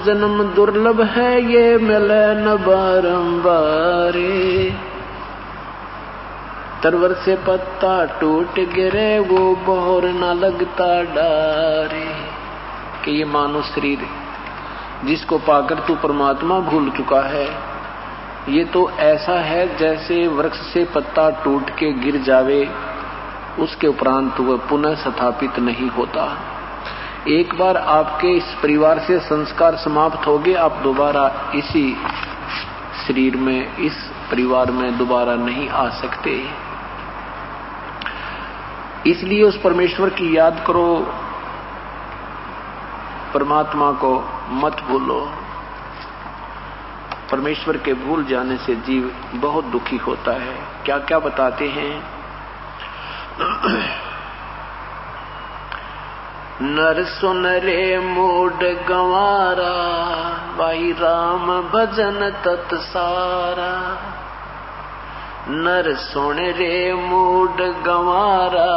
जन्म दुर्लभ है, ये मिले न बारंबारे। तरवर से पत्ता टूट गिरे, वो बोर न लगता डारे। कि ये मानव शरीर जिसको पाकर तू परमात्मा भूल चुका है, ये तो ऐसा है जैसे वृक्ष से पत्ता टूट के गिर जावे, उसके उपरांत वह पुनः स्थापित नहीं होता। एक बार आपके इस परिवार से संस्कार समाप्त हो गए, आप दोबारा इसी शरीर में, इस परिवार में दोबारा नहीं आ सकते। इसलिए उस परमेश्वर की याद करो, परमात्मा को मत भूलो। परमेश्वर के भूल जाने से जीव बहुत दुखी होता है। क्या क्या बताते हैं। नर सुन रे मूड गंवारा, भाई राम भजन तत्सारा। नर सुन रे मूड गंवारा,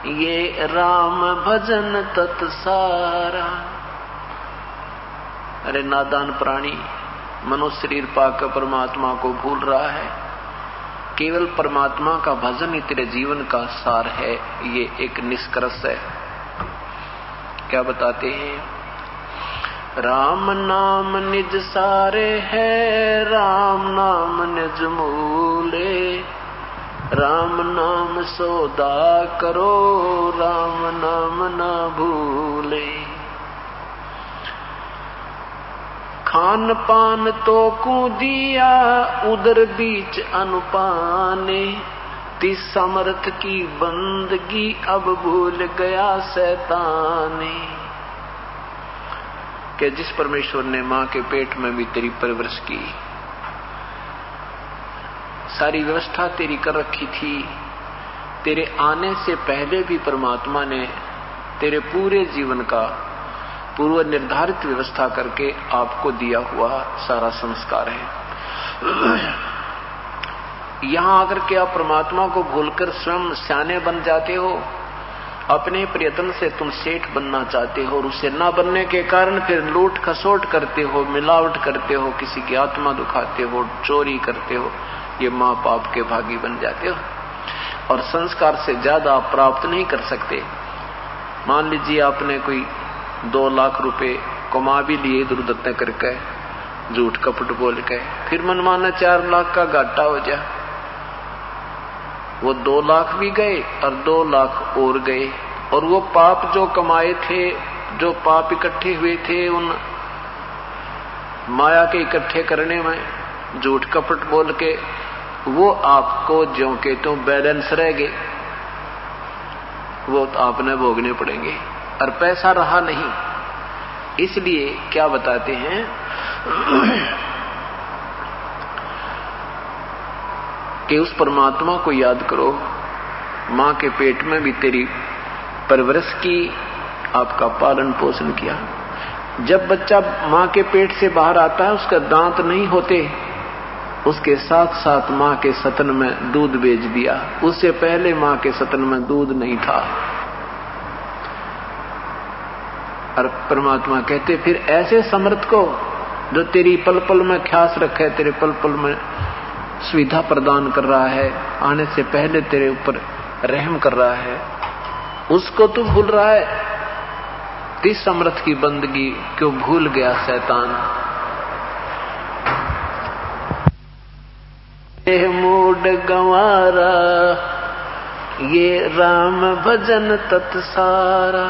ये राम भजन तत्सारा। अरे नादान प्राणी मनुष्य शरीर पाकर परमात्मा को भूल रहा है। केवल परमात्मा का भजन ही तेरे जीवन का सार है, ये एक निष्कर्ष है। क्या बताते हैं। राम नाम निज सारे है, राम नाम निज मूले। राम नाम सौदा करो, राम नाम ना भूले। खान पान तो को दिया, उदर बीच अनुपाने। तिस समर्थ की बंदगी, अब भूल गया शैताने। कि जिस परमेश्वर ने मां के पेट में भी तेरी परवरिश की, सारी व्यवस्था तेरी कर रखी थी, तेरे आने से पहले भी परमात्मा ने तेरे पूरे जीवन का पूर्व निर्धारित व्यवस्था करके आपको दिया हुआ सारा संस्कार है। यहां आकर के आप परमात्मा को भूलकर स्वयं सियाने बन जाते हो। अपने प्रयत्न से तुम सेठ बनना चाहते हो और उसे ना बनने के कारण फिर लूट खसोट करते हो, मिलावट करते हो, किसी की आत्मा दुखाते हो, चोरी करते हो। ये मां पाप के भागी बन जाते हो और संस्कार से ज्यादा आप प्राप्त नहीं कर सकते। मान लीजिए आपने कोई 2 लाख रुपए कमा भी लिए इधर उधर करके, झूठ कपट बोल के, फिर मनमाना 4 लाख का घाटा हो जाए। वो 2 लाख भी गए और 2 लाख और गए, और वो पाप जो कमाए थे, जो पाप इकट्ठे हुए थे, उन माया के इकट्ठे करने में झूठ कपट बोल के, वो आपको ज्यों के त्यों बैलेंस रह गए, वो तो आपने भोगने पड़ेंगे और पैसा रहा नहीं। इसलिए क्या बताते हैं कि उस परमात्मा को याद करो। मां के पेट में भी तेरी परवरिश की, आपका पालन पोषण किया। जब बच्चा मां के पेट से बाहर आता है, उसका दांत नहीं होते, उसके साथ साथ मां के सतन में दूध बेच दिया। उससे पहले मां के सतन में दूध नहीं था। और परमात्मा कहते फिर ऐसे समर्थ को जो तेरी पल पल में ख्यास रखे, तेरे पल पल में सुविधा प्रदान कर रहा है, आने से पहले तेरे ऊपर रहम कर रहा है, उसको तू भूल रहा है। तिस समर्थ की बंदगी क्यों भूल गया शैतान। मूड गंवारा, ये राम भजन तत्सारा।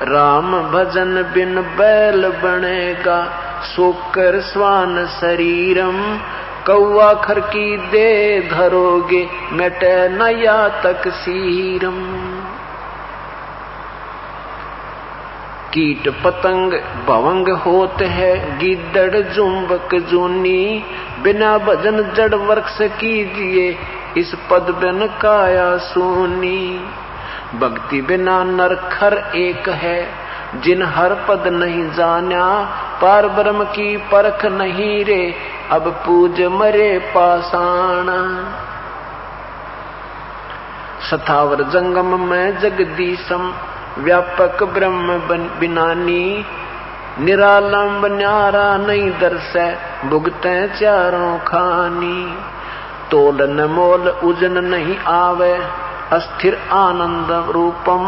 राम भजन बिन बैल बनेगा, सोकर स्वान शरीरम। कौआ खर की दे धरोगे, मिटे न या तक सीरम। कीट पतंग भवंग होते हैं, गिद्दड़ जुम्बक जूनी। बिना भजन जड़ वृक्ष कीजिए, इस पद बिन काया सूनी। भक्ति बिना नरखर एक है, जिन हर पद नहीं जाना। पार ब्रह्म की परख नहीं रे, अब पूज मरे पाषाण। सथावर जंगम में जगदीशम, व्यापक ब्रह्म बिनानी। निरालंब न्यारा नहीं दर्शै भुगतै चारों खानी। तोल न मोल उजन नहीं आवे अस्थिर आनंद रूपम।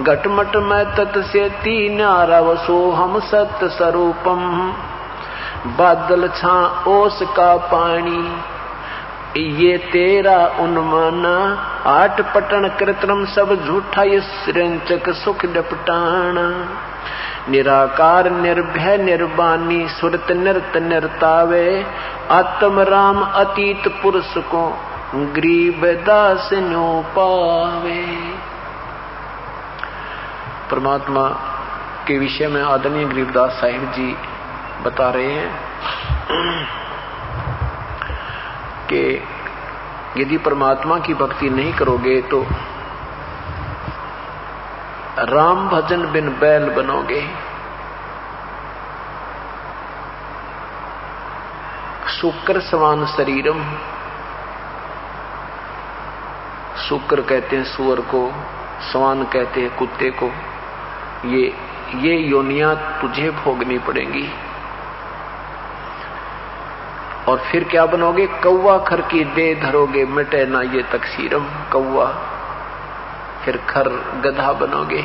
घटमट में तत् से न्यारा वसो हम सत्य स्वरूपम। बादल छा ओस का पानी ये तेरा उन्माना। आठ पटन कृत्रिम सब झूठा ये सृंचक सुख डपटाना। निराकार निर्भय निर्वाणी सुरत निरत निर्तावे। आत्म राम अतीत पुरुष को गरीब दास न्यो पावे। परमात्मा के विषय में आदरणीय गरीबदास साहिब जी बता रहे हैं कि यदि परमात्मा की भक्ति नहीं करोगे तो राम भजन बिन बैल बनोगे। शुक्र समान शरीरम। शुक्र कहते हैं सुअर को, सवान कहते हैं कुत्ते को। ये योनियां तुझे भोगनी पड़ेंगी। और फिर क्या बनोगे? कौवा खर की दे धरोगे मिटे ना ये तकसीरम। कौवा फिर खर गधा बनोगे।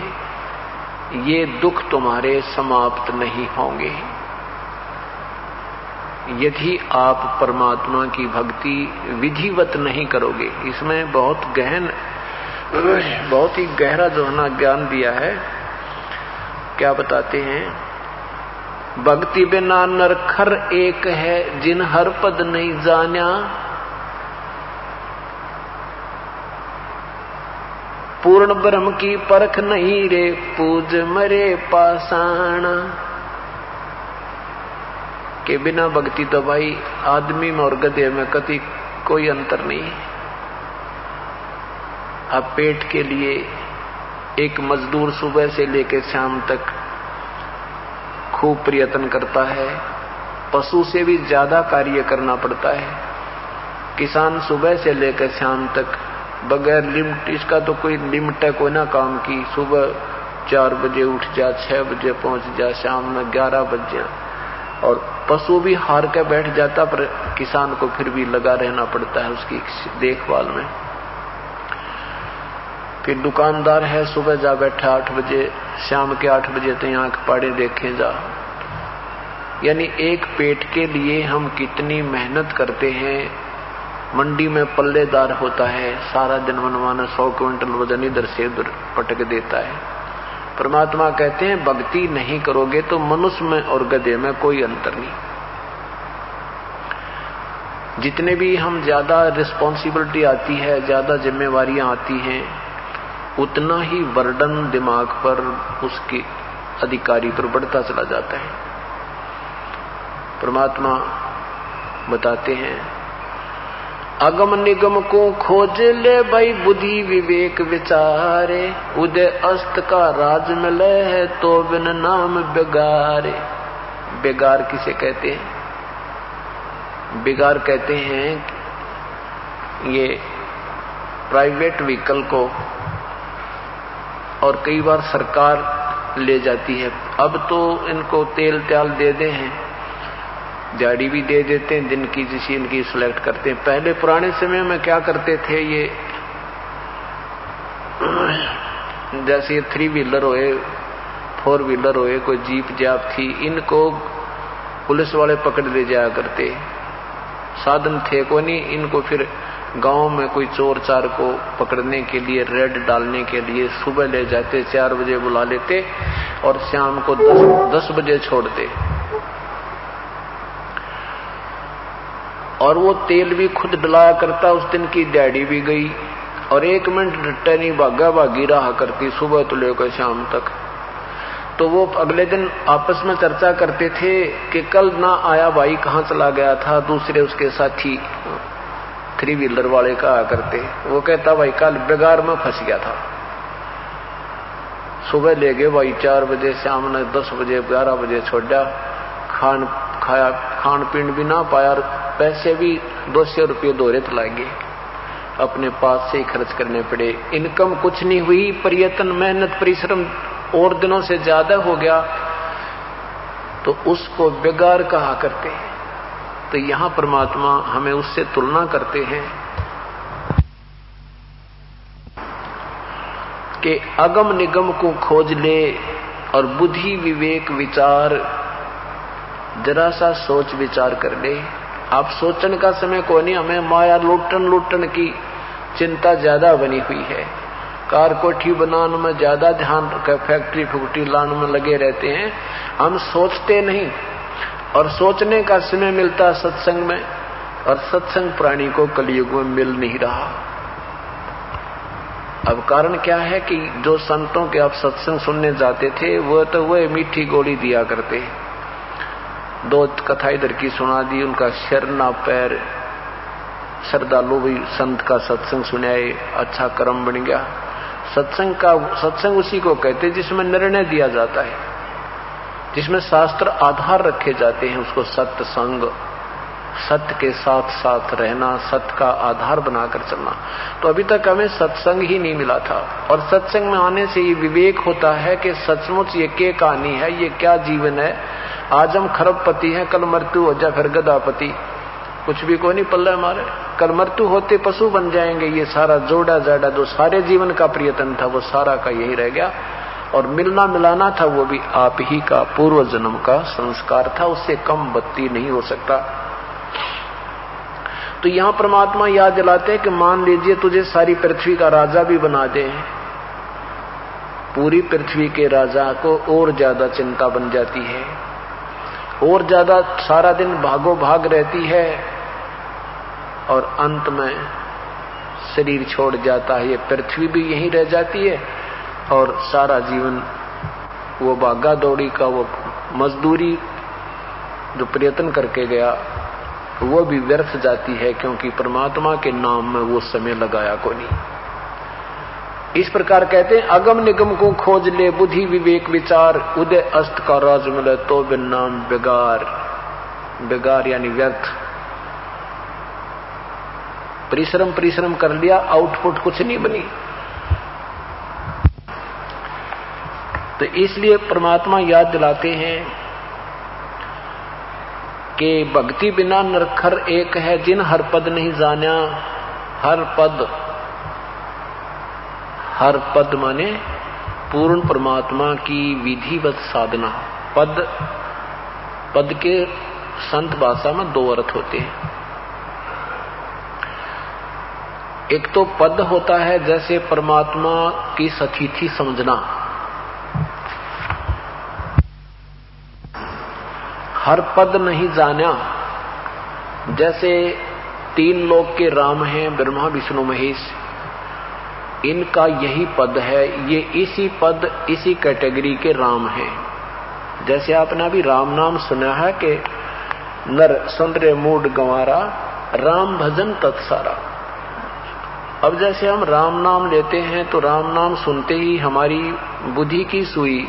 ये दुख तुम्हारे समाप्त नहीं होंगे यदि आप परमात्मा की भक्ति विधिवत नहीं करोगे। इसमें बहुत ही गहरा जो है ना ज्ञान दिया है। क्या बताते हैं? भक्ति बिना नरखर एक है जिन हर पद नहीं जाना। पूर्ण ब्रह्म की परख नहीं रे पूज मरे पाषाण। के बिना भक्ति तो भाई आदमी में और गधे में कभी कोई अंतर नहीं। अब पेट के लिए एक मजदूर सुबह से लेकर शाम तक खूब प्रयत्न करता है। पशु से भी ज्यादा कार्य करना पड़ता है। किसान सुबह से लेकर शाम तक बगैर लिमिट, इसका तो कोई लिमिट है कोई ना काम की। सुबह 4 बजे उठ जा, 6 बजे पहुंच जा, शाम में 11 बज जा। और पशु भी हार के बैठ जाता, पर किसान को फिर भी लगा रहना पड़ता है उसकी देखभाल में। फिर दुकानदार है, सुबह जा बैठा 8 बजे, शाम के 8 बजे तो आंख पाड़े देखे जा। यानी एक पेट के लिए हम कितनी मेहनत करते हैं। मंडी में पल्लेदार होता है, सारा दिन मनमाना 100 क्विंटल वजन इधर से उधर पटक देता है। परमात्मा कहते हैं भक्ति नहीं करोगे तो मनुष्य में और गधे में कोई अंतर नहीं। जितने भी हम ज्यादा रिस्पॉन्सिबिलिटी आती है, ज्यादा जिम्मेवारियां आती हैं, उतना ही बर्डन दिमाग पर उसके अधिकारी पर बढ़ता चला जाता है। परमात्मा बताते हैं अगम निगम को खोज ले भाई बुद्धि विवेक विचारे। उदय अस्त का राज मिले है तो बिन नाम बेगारे। बेगार किसे कहते हैं? बेगार कहते हैं ये प्राइवेट व्हीकल को, और कई बार सरकार ले जाती है। अब तो इनको तेल त्याल दे दे हैं, गाड़ी भी दे देते हैं, दिन की जिसी इनकी सिलेक्ट करते हैं। पहले पुराने समय में क्या करते थे, ये जैसे 3 व्हीलर होए, 4 व्हीलर होए, कोई जीप जाप थी, इनको पुलिस वाले पकड़ ले जाया करते। साधन थे को नहीं, इनको फिर गांव में कोई चोर चार को पकड़ने के लिए, रेड डालने के लिए सुबह ले जाते, 4 बजे बुला लेते और शाम को 10 बजे छोड़ते। और वो तेल भी खुद डलाया करता। उस दिन की दिहाड़ी भी गई और 1 मिनट डटे नहीं, भागा भागी रहा करती सुबह तो लेकर शाम तक। तो वो अगले दिन आपस में चर्चा करते थे कि कल ना आया भाई, कहाँ चला गया था। दूसरे उसके साथी 3 व्हीलर वाले कहा करते, वो कहता भाई कल बेगार में फंस गया था। सुबह ले गए भाई 4 बजे, शाम ने 10 बजे 11 बजे छोड़ा। खान पीन भी ना पाया, पैसे भी 200 रुपये दोहरे लागे, अपने पास से ही खर्च करने पड़े। इनकम कुछ नहीं हुई, प्रयत्न मेहनत परिश्रम और दिनों से ज्यादा हो गया। तो उसको बेगार कहा करते हैं। तो यहां परमात्मा हमें उससे तुलना करते हैं कि अगम निगम को खोज ले और बुद्धि विवेक विचार जरा सा सोच विचार कर ले। आप सोचने का समय कोई नहीं, हमें माया लुटन की चिंता ज्यादा बनी हुई है। कार कोठी बनाने में ज्यादा ध्यान, फैक्ट्री फुकटी लाने में लगे रहते हैं, हम सोचते नहीं। और सोचने का समय मिलता सत्संग में, और सत्संग प्राणी को कलयुग में मिल नहीं रहा। अब कारण क्या है कि जो संतों के आप सत्संग सुनने जाते थे वो तो वह मीठी गोली दिया करते। दो कथा इधर की सुना दी, उनका सिर ना पैर, श्रद्धालु भी संत का सत्संग सुनाए, अच्छा कर्म बन गया। सत्संग उसी को कहते जिसमें निर्णय दिया जाता है, जिसमें शास्त्र आधार रखे जाते हैं, उसको सत्संग, सत्य के साथ साथ रहना, सत्य का आधार बनाकर चलना। तो अभी तक हमें सत्संग ही नहीं मिला था। और सत्संग में आने से ये विवेक होता है कि सचमुच ये क्या कहानी है, ये क्या जीवन है। आज हम खरबपति हैं, कल मृत्यु हो जाए फिर गदापति, कुछ भी कोई नहीं पल्ला हमारे। कल मृत्यु होते पशु बन जाएंगे। ये सारा जोड़ा जाड़ा जो सारे जीवन का प्रियतम था वो सारा का यही रह गया। और मिलना मिलाना था वो भी आप ही का पूर्व जन्म का संस्कार था, उससे कम बत्ती नहीं हो सकता। तो यहां परमात्मा याद दिलाते हैं कि मान लीजिए तुझे सारी पृथ्वी का राजा भी बना दे, पूरी पृथ्वी के राजा को और ज्यादा चिंता बन जाती है, और ज्यादा सारा दिन भागो भाग रहती है, और अंत में शरीर छोड़ जाता है। ये पृथ्वी भी यहीं रह जाती है, और सारा जीवन वो भागा दौड़ी का, वो मजदूरी जो प्रयत्न करके गया वो भी व्यर्थ जाती है, क्योंकि परमात्मा के नाम में वो समय लगाया को नहीं। इस प्रकार कहते हैं अगम निगम को खोज ले, बुद्धि विवेक विचार, उदय अस्त का राज मिले तो बिन नाम बेगार। बेगार यानी व्यर्थ। परिश्रम कर लिया, आउटपुट कुछ नहीं बनी। तो इसलिए परमात्मा याद दिलाते हैं कि भक्ति बिना नरखर एक है, जिन हर पद नहीं जाना। हर पद माने पूर्ण परमात्मा की विधिवत साधना। पद के संत भाषा में दो अर्थ होते हैं। एक तो पद होता है जैसे परमात्मा की सतिथि समझना, हर पद नहीं जाना। जैसे तीन लोक के राम हैं, ब्रह्मा विष्णु महेश, इनका यही पद है, ये इसी पद इसी कैटेगरी के राम हैं। जैसे आपने अभी राम नाम सुना है कि नर सुंदरे मूड गंवारा, राम भजन तत्सारा। अब जैसे हम राम नाम लेते हैं तो राम नाम सुनते ही हमारी बुद्धि की सुई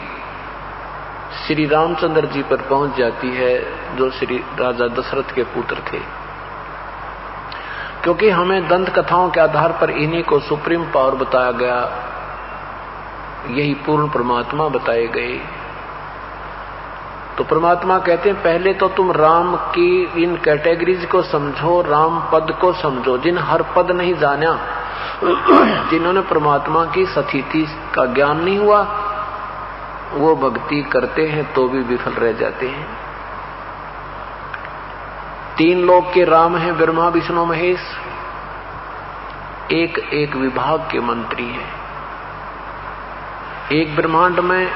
श्री रामचंद्र जी पर पहुंच जाती है, जो श्री राजा दशरथ के पुत्र थे। क्योंकि हमें दंत कथाओं के आधार पर इन्हीं को सुप्रीम पावर बताया गया, यही पूर्ण परमात्मा बताए गए। तो परमात्मा कहते हैं पहले तो तुम राम की इन कैटेगरीज को समझो, राम पद को समझो। जिन हर पद नहीं जाना, जिन्होंने परमात्मा की सतिथि का ज्ञान नहीं हुआ, वो भक्ति करते हैं तो भी विफल रह जाते हैं। तीन लोक के राम हैं, ब्रह्मा विष्णु महेश, एक एक विभाग के मंत्री हैं। एक ब्रह्मांड में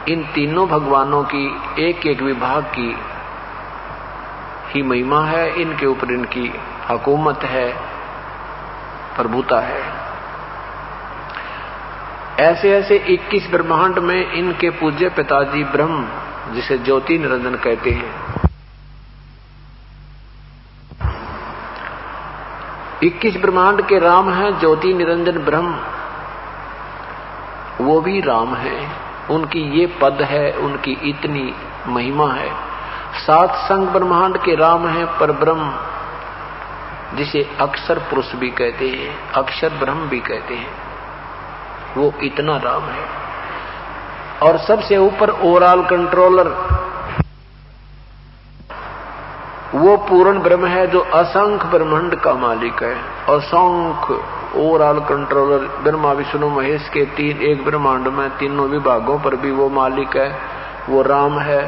इन तीनों भगवानों की एक एक विभाग की ही महिमा है, इनके ऊपर इनकी हुकूमत है, प्रभुता है। ऐसे ऐसे 21 ब्रह्मांड में इनके पूज्य पिताजी ब्रह्म, जिसे ज्योति निरंजन कहते हैं, 21 ब्रह्मांड के राम हैं। ज्योति निरंजन ब्रह्म वो भी राम हैं, उनकी ये पद है, उनकी इतनी महिमा है। 7 संग ब्रह्मांड के राम हैं पर ब्रह्म, जिसे अक्षर पुरुष भी कहते हैं, अक्षर ब्रह्म भी कहते हैं, वो इतना राम है। और सबसे ऊपर ओवरऑल कंट्रोलर वो पूर्ण ब्रह्म है जो असंख्य ब्रह्मांड का मालिक है। असंख्य ओवरऑल कंट्रोलर ब्रह्मा विष्णु महेश के एक ब्रह्मांड में तीनों विभागों पर भी वो मालिक है, वो राम है।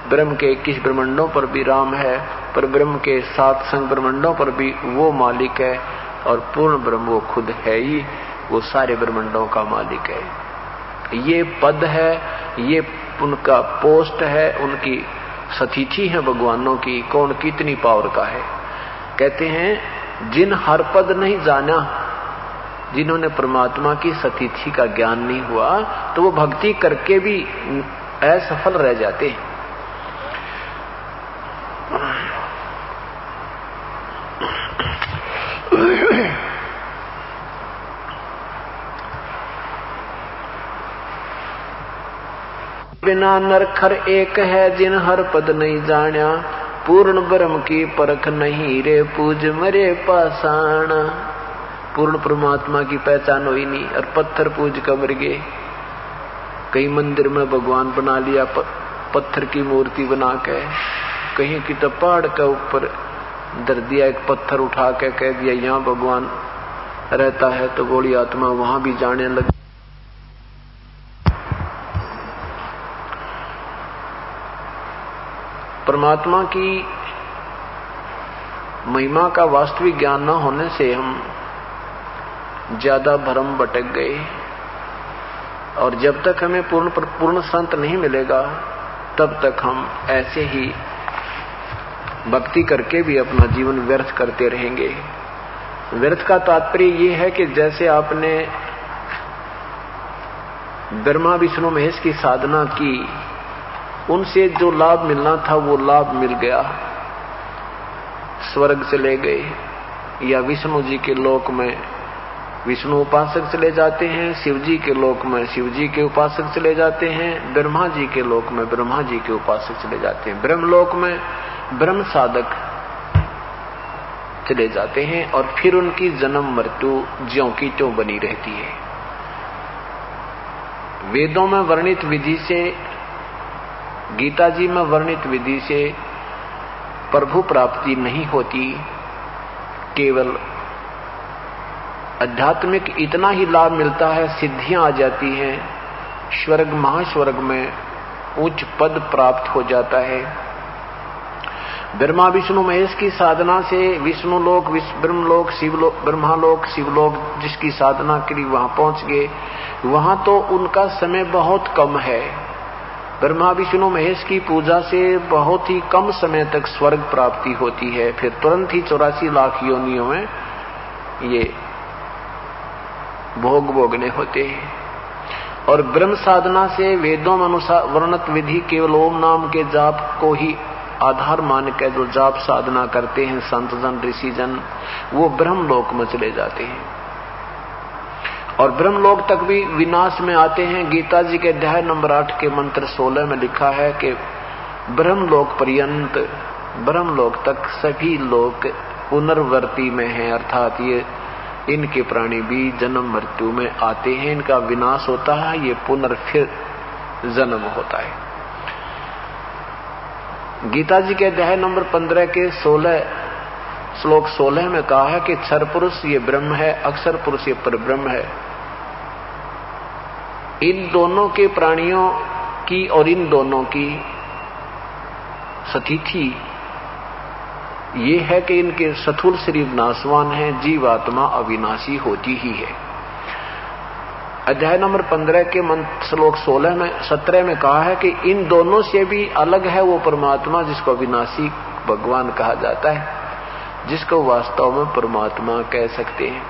ब्रह्म के 21 ब्रह्मांडों पर भी राम है, पर ब्रह्म के 7 संग ब्रह्मांडों पर भी वो मालिक है। और पूर्ण ब्रह्म वो खुद है ही, वो सारे ब्रह्मांडों का मालिक है। ये पद है, ये उनका पोस्ट है, उनकी सतिथि है भगवानों की। कौन कितनी पावर का है। कहते हैं जिन हर पद नहीं जाना, जिन्होंने परमात्मा की सतिथि का ज्ञान नहीं हुआ, तो वो भक्ति करके भी असफल रह जाते हैं। बिना नरखर एक है जिन हर पद नहीं जान्या, पूर्ण ब्रह्म की परख नहीं रे पूज मरे पाषाण। पूर्ण परमात्मा की पहचान हुई नहीं और पत्थर पूज कर मर गए। कहीं मंदिर में भगवान बना लिया पत्थर की मूर्ति बना के, कहीं की तो पहाड़ के ऊपर धर दिया एक पत्थर उठा के, कह दिया यहाँ भगवान रहता है, तो गोली आत्मा वहां भी जाने लगी। परमात्मा की महिमा का वास्तविक ज्ञान न होने से हम ज्यादा भ्रम भटक गए। और जब तक हमें पूर्ण संत नहीं मिलेगा, तब तक हम ऐसे ही भक्ति करके भी अपना जीवन व्यर्थ करते रहेंगे। व्यर्थ का तात्पर्य ये है कि जैसे आपने ब्रह्मा विष्णु महेश की साधना की, उनसे जो लाभ मिलना था वो लाभ मिल गया, स्वर्ग चले गए, या विष्णु जी के लोक में विष्णु उपासक चले जाते हैं, शिव जी के लोक में शिव जी के उपासक चले जाते हैं, ब्रह्मा जी के लोक में ब्रह्मा जी के उपासक चले जाते हैं, ब्रह्मलोक में ब्रह्म साधक चले जाते हैं। और फिर उनकी जन्म मृत्यु ज्यों की त्यों बनी रहती है। वेदों में वर्णित विधि से, गीता जी में वर्णित विधि से प्रभु प्राप्ति नहीं होती। केवल आध्यात्मिक इतना ही लाभ मिलता है, सिद्धियां आ जाती हैं, स्वर्ग महास्वर्ग में उच्च पद प्राप्त हो जाता है। ब्रह्मा विष्णु महेश की साधना से विष्णु लोक, ब्रह्मलोक, शिवलोक, ब्रह्मालोक, शिवलोक जिसकी साधना के लिए वहां पहुंच गए, वहां तो उनका समय बहुत कम है। ब्रह्मा विष्णु महेश की पूजा से बहुत ही कम समय तक स्वर्ग प्राप्ति होती है, फिर तुरंत ही 84 लाख योनियों में ये भोग भोगने होते हैं। और ब्रह्म साधना से वेदों में अनुसार वर्णित विधि केवल ओम नाम के जाप को ही आधार मान के जो जाप साधना करते हैं संत जन ऋषि जन, वो ब्रह्म लोक में चले जाते हैं और ब्रह्मलोक तक भी विनाश में आते हैं। गीता जी के अध्याय नंबर 8 के मंत्र 16 में लिखा है कि ब्रह्मलोक पर्यंत, ब्रह्मलोक तक सभी लोग पुनर्वर्ती में हैं, अर्थात ये इनके प्राणी भी जन्म मृत्यु में आते हैं, इनका विनाश होता है, ये पुनर्फिर जन्म होता है। गीता जी के अध्याय नंबर 15 के 16 श्लोक 16 में कहा है कि क्षर पुरुष ये ब्रह्म है, अक्षर पुरुष ये परब्रह्म है। इन दोनों के प्राणियों की और इन दोनों की सतिथि ये है कि इनके स्थूल शरीर नाशवान है, जीवात्मा अविनाशी होती ही है। अध्याय नंबर 15 के श्लोक 17 में कहा है कि इन दोनों से भी अलग है वो परमात्मा जिसको अविनाशी भगवान कहा जाता है, जिसको वास्तव में परमात्मा कह सकते हैं।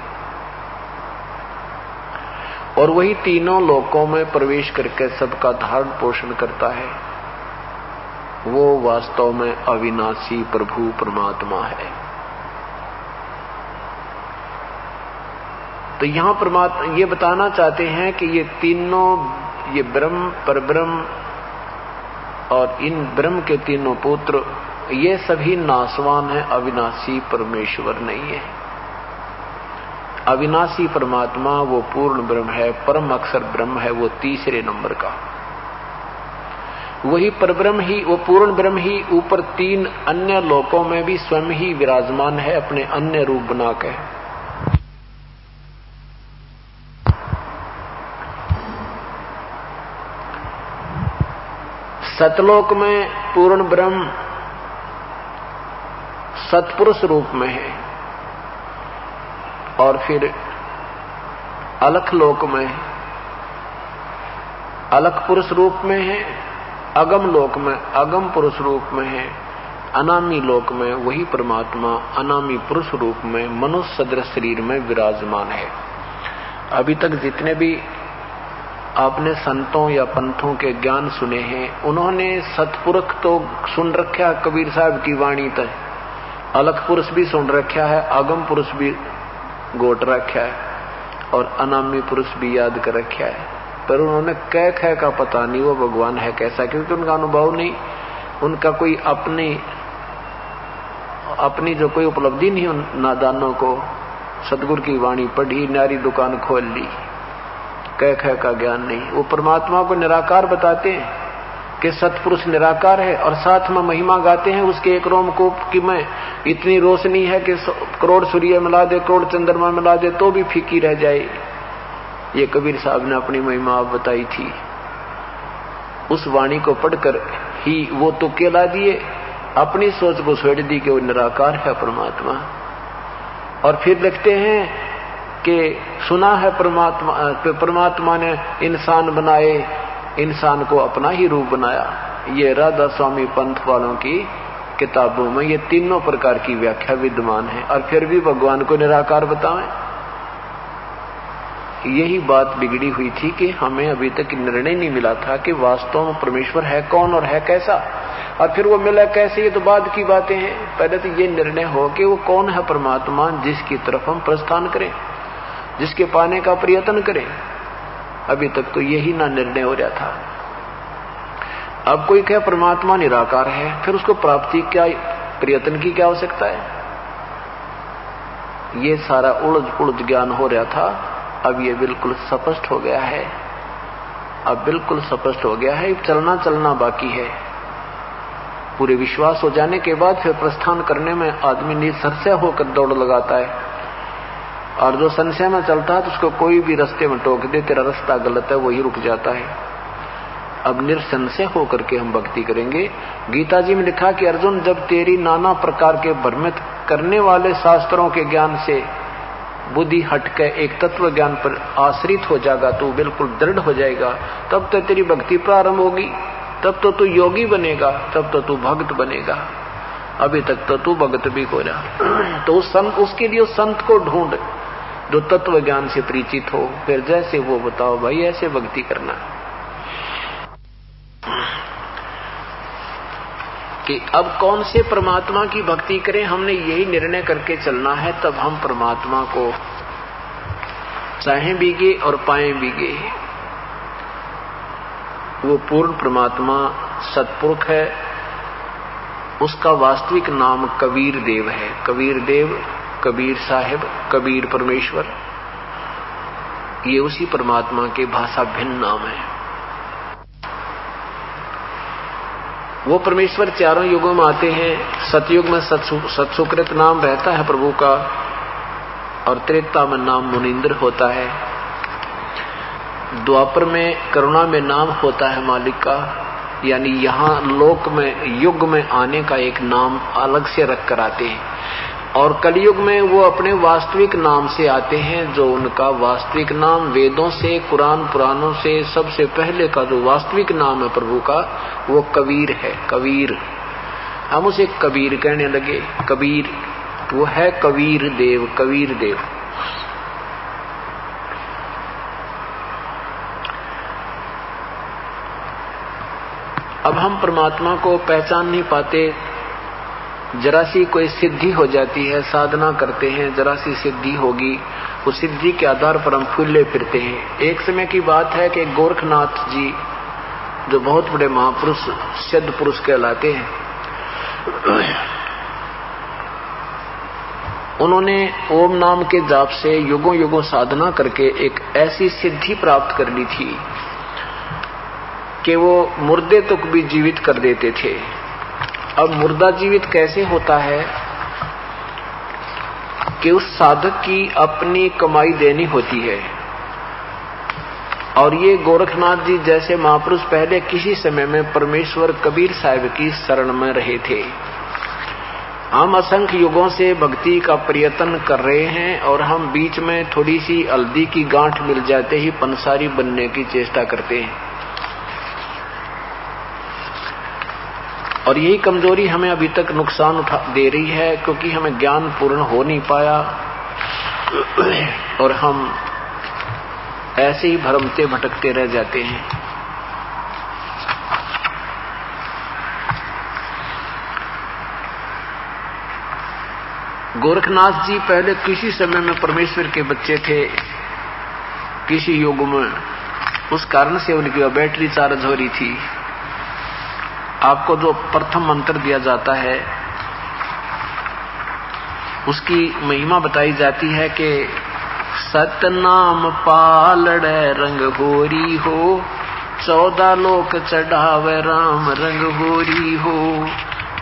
और वही तीनों लोकों में प्रवेश करके सबका धारण पोषण करता है, वो वास्तव में अविनाशी प्रभु परमात्मा है। तो यहां परमात्मा ये बताना चाहते हैं कि ये तीनों, ये ब्रह्म, परब्रह्म और इन ब्रह्म के तीनों पुत्र, ये सभी नाशवान है, अविनाशी परमेश्वर नहीं है। अविनाशी परमात्मा वो पूर्ण ब्रह्म है, परम अक्षर ब्रह्म है, वो तीसरे नंबर का। वही परब्रह्म ही, वो पूर्ण ब्रह्म ही ऊपर 3 अन्य लोकों में भी स्वयं ही विराजमान है अपने अन्य रूप बना के। सतलोक में पूर्ण ब्रह्म सत्पुरुष रूप में है, और फिर अलख लोक में अलख पुरुष रूप में है, अगम लोक में अगम पुरुष रूप में है, अनामी लोक में वही परमात्मा अनामी पुरुष रूप में मनुष्य सदृश शरीर में विराजमान है। अभी तक जितने भी आपने संतों या पंथों के ज्ञान सुने हैं, उन्होंने सतपुरुष तो सुन रखा है, कबीर साहब की वाणी तक अलख पुरुष भी सुन रखा है, आगम पुरुष भी गोट रखा है, और अनामी पुरुष भी याद कर रखा है, पर उन्होंने कह कह का पता नहीं वो भगवान है कैसा, क्योंकि उनका अनुभव नहीं, उनका कोई अपनी जो कोई उपलब्धि नहीं उन नादानों को। सतगुरु की वाणी पढ़ी, नारी दुकान खोल ली, कह कह का ज्ञान नहीं। वो परमात्मा को निराकार बताते हैं कि सतपुरुष निराकार है, और साथ में महिमा गाते हैं उसके एक रोमकूप की में इतनी रोशनी है कि करोड़ सूर्य मिला दे, करोड़ चंद्रमा मिला दे तो भी फीकी रह जाए। ये कबीर साहब ने अपनी महिमा आप बताई थी। उस वाणी को पढ़कर ही वो तो केला दिए, अपनी सोच को छोड़ दी कि वो निराकार है परमात्मा। और फिर लिखते हैं कि सुना है परमात्मा ने इंसान बनाए, इंसान को अपना ही रूप बनाया। ये राधा स्वामी पंथ वालों की किताबों में ये तीनों प्रकार की व्याख्या विद्यमान है, और फिर भी भगवान को निराकार बताएं। यही बात बिगड़ी हुई थी कि हमें अभी तक निर्णय नहीं मिला था कि वास्तव में परमेश्वर है कौन और है कैसा, और फिर वो मिला कैसे, ये तो बाद की बातें हैं। पहले तो ये निर्णय हो कि वो कौन है परमात्मा जिसकी तरफ हम प्रस्थान करें, जिसके पाने का प्रयत्न करें। अभी तक तो यही ना निर्णय हो रहा था। अब कोई कहे परमात्मा निराकार है, फिर उसको प्राप्ति क्या, प्रयत्न की क्या आवश्यकता है? ये सारा उलझ ज्ञान हो रहा था। अब ये बिल्कुल स्पष्ट हो गया है, अब बिल्कुल स्पष्ट हो गया है। चलना बाकी है। पूरे विश्वास हो जाने के बाद फिर प्रस्थान करने में आदमी निसंशय होकर दौड़ लगाता है, और जो संशय में चलता है तो उसको कोई भी रास्ते में टोक दे, तेरा रास्ता गलत है, वही रुक जाता है। अब निसंशय होकर के हम भक्ति करेंगे। गीता जी में लिखा कि अर्जुन, जब तेरी नाना प्रकार के भ्रमित करने वाले शास्त्रों के ज्ञान से बुद्धि हटकर एक तत्व ज्ञान पर आश्रित हो जाएगा, तो बिल्कुल दृढ़ हो जाएगा, तब तो तेरी भक्ति प्रारंभ होगी, तब तो तू योगी बनेगा, तब तो तू भक्त बनेगा। अभी तक तो तू भक्त भी हो रहा। तो उसके लिए उस संत को ढूंढ जो तत्व ज्ञान से परिचित हो, फिर जैसे वो बताओ भाई ऐसे भक्ति करना। कि अब कौन से परमात्मा की भक्ति करें, हमने यही निर्णय करके चलना है, तब हम परमात्मा को चाहें भीगे और पाएं भीगे। वो पूर्ण परमात्मा सतपुरुष है, उसका वास्तविक नाम कबीर देव है। कबीर देव, कबीर साहिब, कबीर परमेश्वर, ये उसी परमात्मा के भाषा भिन्न नाम है। वो परमेश्वर चारों युगों में आते हैं। सतयुग में सत्सुकृत नाम रहता है प्रभु का, और त्रेता में नाम मुनींद्र होता है। द्वापर में करुणा में नाम होता है मालिक का, यानी यहाँ लोक में युग में आने का एक नाम अलग से रख कर आते हैं, और कलयुग में वो अपने वास्तविक नाम से आते हैं, जो उनका वास्तविक नाम वेदों से, कुरान पुराणों से सबसे पहले का जो वास्तविक नाम है प्रभु का, वो कबीर है। कबीर, हम उसे कबीर कहने लगे। कबीर वो है कबीर देव, कबीर देव। अब हम परमात्मा को पहचान नहीं पाते। जरा सी कोई सिद्धि हो जाती है, साधना करते हैं, जरा सी सिद्धि होगी, उस सिद्धि के आधार पर हम फूले फिरते हैं। एक समय की बात है कि गोरखनाथ जी, जो बहुत बड़े महापुरुष सिद्ध पुरुष कहलाते हैं, उन्होंने ओम नाम के जाप से युगों युगों साधना करके एक ऐसी सिद्धि प्राप्त कर ली थी कि वो मुर्दे तक भी जीवित कर देते थे। अब मुर्दा जीवित कैसे होता है कि उस साधक की अपनी कमाई देनी होती है। और ये गोरखनाथ जी जैसे महापुरुष पहले किसी समय में परमेश्वर कबीर साहिब की शरण में रहे थे। हम असंख्य युगों से भक्ति का प्रयत्न कर रहे हैं और हम बीच में थोड़ी सी हल्दी की गांठ मिल जाते ही पंसारी बनने की चेष्टा करते हैं। और यही कमजोरी हमें अभी तक नुकसान दे रही है, क्योंकि हमें ज्ञान पूर्ण हो नहीं पाया और हम ऐसे ही भ्रमते भटकते रह जाते हैं। गोरखनाथ जी पहले किसी समय में परमेश्वर के बच्चे थे, किसी युग में, उस कारण से उनकी बैटरी चार्ज हो रही थी। आपको जो प्रथम मंत्र दिया जाता है उसकी महिमा बताई जाती है कि सतनाम पालड़े रंग होरी हो, 14 लोक चढ़ावे राम रंग होरी हो,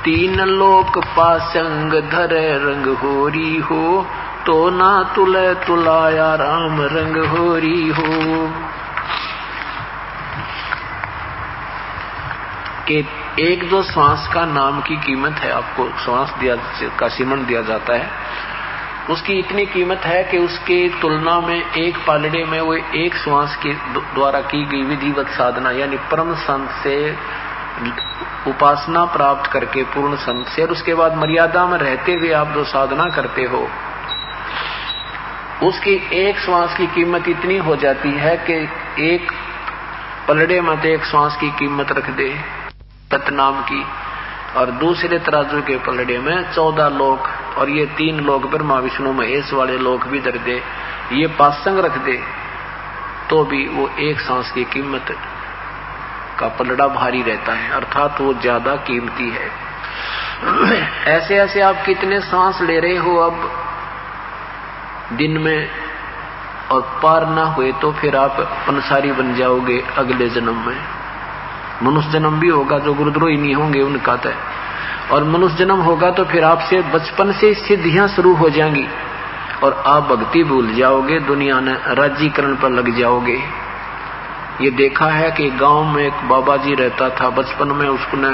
3 लोक पासंग धरे रंग होरी हो, तो ना तुले तुलाया राम रंग होरी हो। कि एक जो श्वास का नाम की कीमत है, आपको श्वास का सीमन दिया जाता है, उसकी इतनी कीमत है कि उसके तुलना में एक पालड़े में वो एक श्वास के द्वारा की गई विधिवत साधना, यानी परम संत से उपासना प्राप्त करके पूर्ण संत से, और उसके बाद मर्यादा में रहते हुए आप जो साधना करते हो, उसकी एक श्वास की कीमत इतनी हो जाती है कि एक पलड़े में एक श्वास की कीमत रख दे सतनाम की, और दूसरे तराजू के पलड़े में 14 लोक, और ये 3 लोक ब्रह्मा विष्णु महेश वाले लोक भी धर दे, ये पासंग रख दे, तो भी वो एक सांस की कीमत का पलड़ा भारी रहता है, अर्थात वो ज्यादा कीमती है। ऐसे ऐसे आप कितने सांस ले रहे हो अब दिन में, और पार ना हुए तो फिर आप पंसारी बन जाओगे अगले जन्म में। मनुष्य जन्म भी होगा, जो गुरुद्रोही नहीं होंगे उनका तय, और मनुष्य जन्म होगा तो फिर आपसे बचपन से सिद्धियां शुरू हो जाएंगी और आप भक्ति भूल जाओगे, दुनिया ने राज्यीकरण पर लग जाओगे। ये देखा है कि गांव में एक बाबा जी रहता था, बचपन में उसने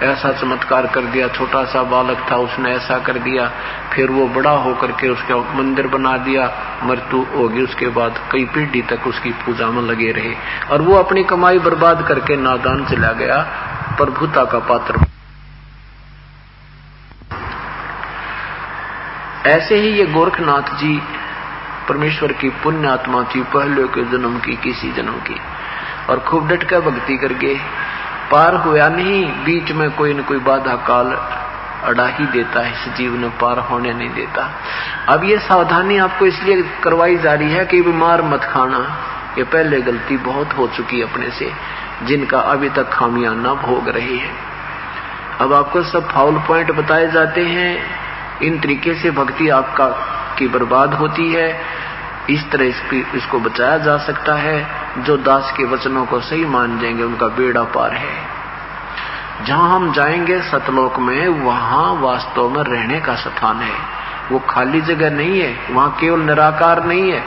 ऐसा चमत्कार कर दिया, छोटा सा बालक था, उसने ऐसा कर दिया, फिर वो बड़ा होकर के उसका मंदिर बना दिया, मृत्यु होगी, उसके बाद कई पीढ़ी तक उसकी पूजा में लगे रहे, और वो अपनी कमाई बर्बाद करके नादान चला गया, प्रभुता का पात्र। ऐसे ही ये गोरखनाथ जी परमेश्वर की पुण्य आत्मा थी, पहले के जन्म की, किसी जन्म की, और खूब डट कर भक्ति करके पार हुआ नहीं, बीच में कोई न कोई बाधा काल अड़ा ही देता है, इस जीव ने पार होने नहीं देता। अब ये सावधानी आपको इसलिए करवाई जा रही है कि बीमार मत खाना, ये पहले गलती बहुत हो चुकी अपने से, जिनका अभी तक खामियां न भोग रहे हैं। अब आपको सब फाउल पॉइंट बताए जाते हैं, इन तरीके से भक्ति आपका की बर्बाद होती है, इस तरह इसको बचाया जा सकता है। जो दास के वचनों को सही मान जाएंगे उनका बेड़ा पार है। जहां हम जाएंगे सतलोक में, वहां वास्तव में रहने का स्थान है, वो खाली जगह नहीं है, वहां केवल निराकार नहीं है,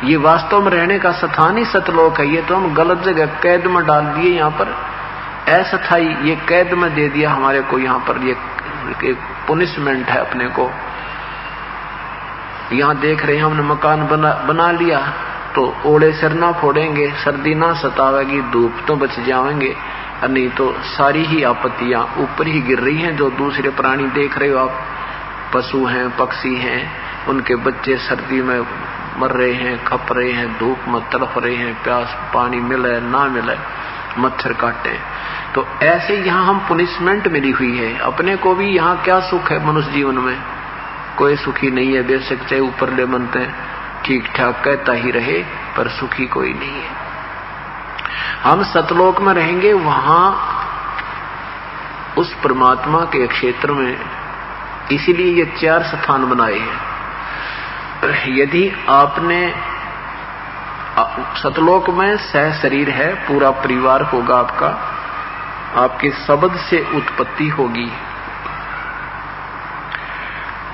ये वास्तव में रहने का स्थान ही सतलोक है। ये तो हम गलत जगह कैद में डाल दिए, यहाँ पर अस्थाई ये कैद में दे दिया हमारे को, यहाँ पर ये पुनिशमेंट है अपने को। यहाँ देख रहे हैं हमने मकान बना लिया तो ओले सिर ना फोड़ेंगे, सर्दी ना सतावेगी, धूप तो बच जाएंगे, नहीं तो सारी ही आपत्तियां ऊपर ही गिर रही हैं। जो दूसरे प्राणी देख रहे हो आप, पशु हैं, पक्षी हैं, उनके बच्चे सर्दी में मर रहे हैं, खप रहे हैं, धूप में तड़प रहे हैं, प्यास पानी मिले ना मिले, मच्छर काटे। तो ऐसे यहाँ हम पुनिशमेंट मिली हुई है। अपने को भी यहाँ क्या सुख है मनुष्य जीवन में, कोई सुखी नहीं है, बेशक चाहे ऊपर ले मनते हैं ठीक ठाक कहता ही रहे, पर सुखी कोई नहीं है। हम सतलोक में रहेंगे, वहां उस परमात्मा के क्षेत्र में, इसीलिए ये 4 स्थान बनाए हैं। यदि आपने सतलोक में सह शरीर है, पूरा परिवार होगा आपका, आपके शब्द से उत्पत्ति होगी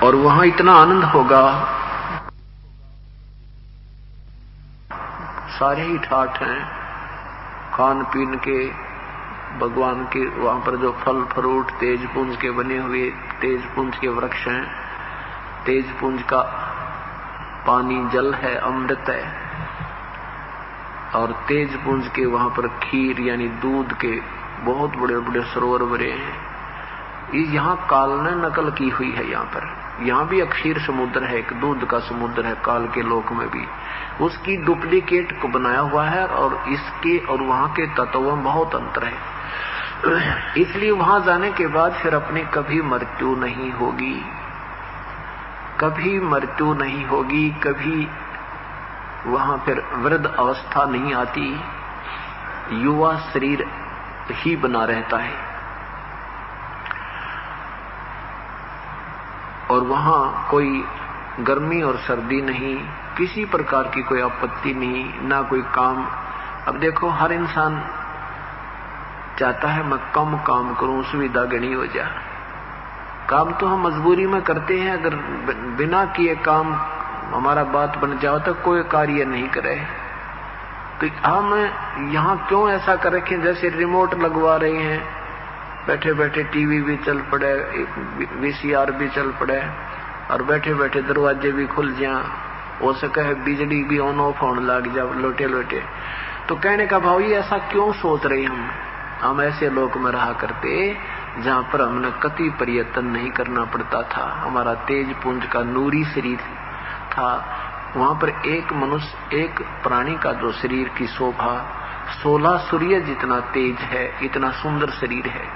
और वहां इतना आनंद होगा, सारे ही ठाठ हैं, खान पीन के, भगवान के वहां पर जो फल फ्रूट तेज पुंज के बने हुए, तेज पुंज के वृक्ष हैं, तेज पुंज का पानी जल है, अमृत है, और तेज पुंज के वहां पर खीर यानी दूध के बहुत बड़े बड़े सरोवर भरे हैं। यहाँ काल ने नकल की हुई है, यहाँ भी अक्षीर समुद्र है, एक दूध का समुद्र है काल के लोक में भी, उसकी डुप्लीकेट को बनाया हुआ है और इसके और वहां के तत्वों में बहुत अंतर है। इसलिए वहां जाने के बाद फिर अपनी कभी मृत्यु नहीं होगी, कभी मृत्यु नहीं होगी, कभी वहां फिर वृद्ध अवस्था नहीं आती, युवा शरीर ही बना रहता है। और वहां कोई गर्मी और सर्दी नहीं, किसी प्रकार की कोई आपत्ति नहीं, ना कोई काम। अब देखो हर इंसान चाहता है मैं कम काम करूं, सुविधा गणी हो जाए। काम तो हम मजबूरी में करते हैं, अगर बिना किए काम हमारा बात बन जाओ तो कोई कार्य नहीं करे। तो हम यहाँ क्यों ऐसा कर रखे, जैसे रिमोट लगवा रहे हैं, बैठे बैठे टीवी भी चल पड़े, वीसीआर भी चल पड़े, और बैठे बैठे दरवाजे भी खुल जाए, हो सके है बिजली भी ऑन ऑफ होने लग जाए लोटे लोटे। तो कहने का भाव ये ऐसा क्यों सोच रहे हम ऐसे लोक में रहा करते जहां पर हमने कति प्रयत्न नहीं करना पड़ता था, हमारा तेज पुंज का नूरी शरीर था। वहां पर एक मनुष्य, एक प्राणी का जो शरीर की शोभा 16 सूर्य जितना तेज है, इतना सुंदर शरीर है।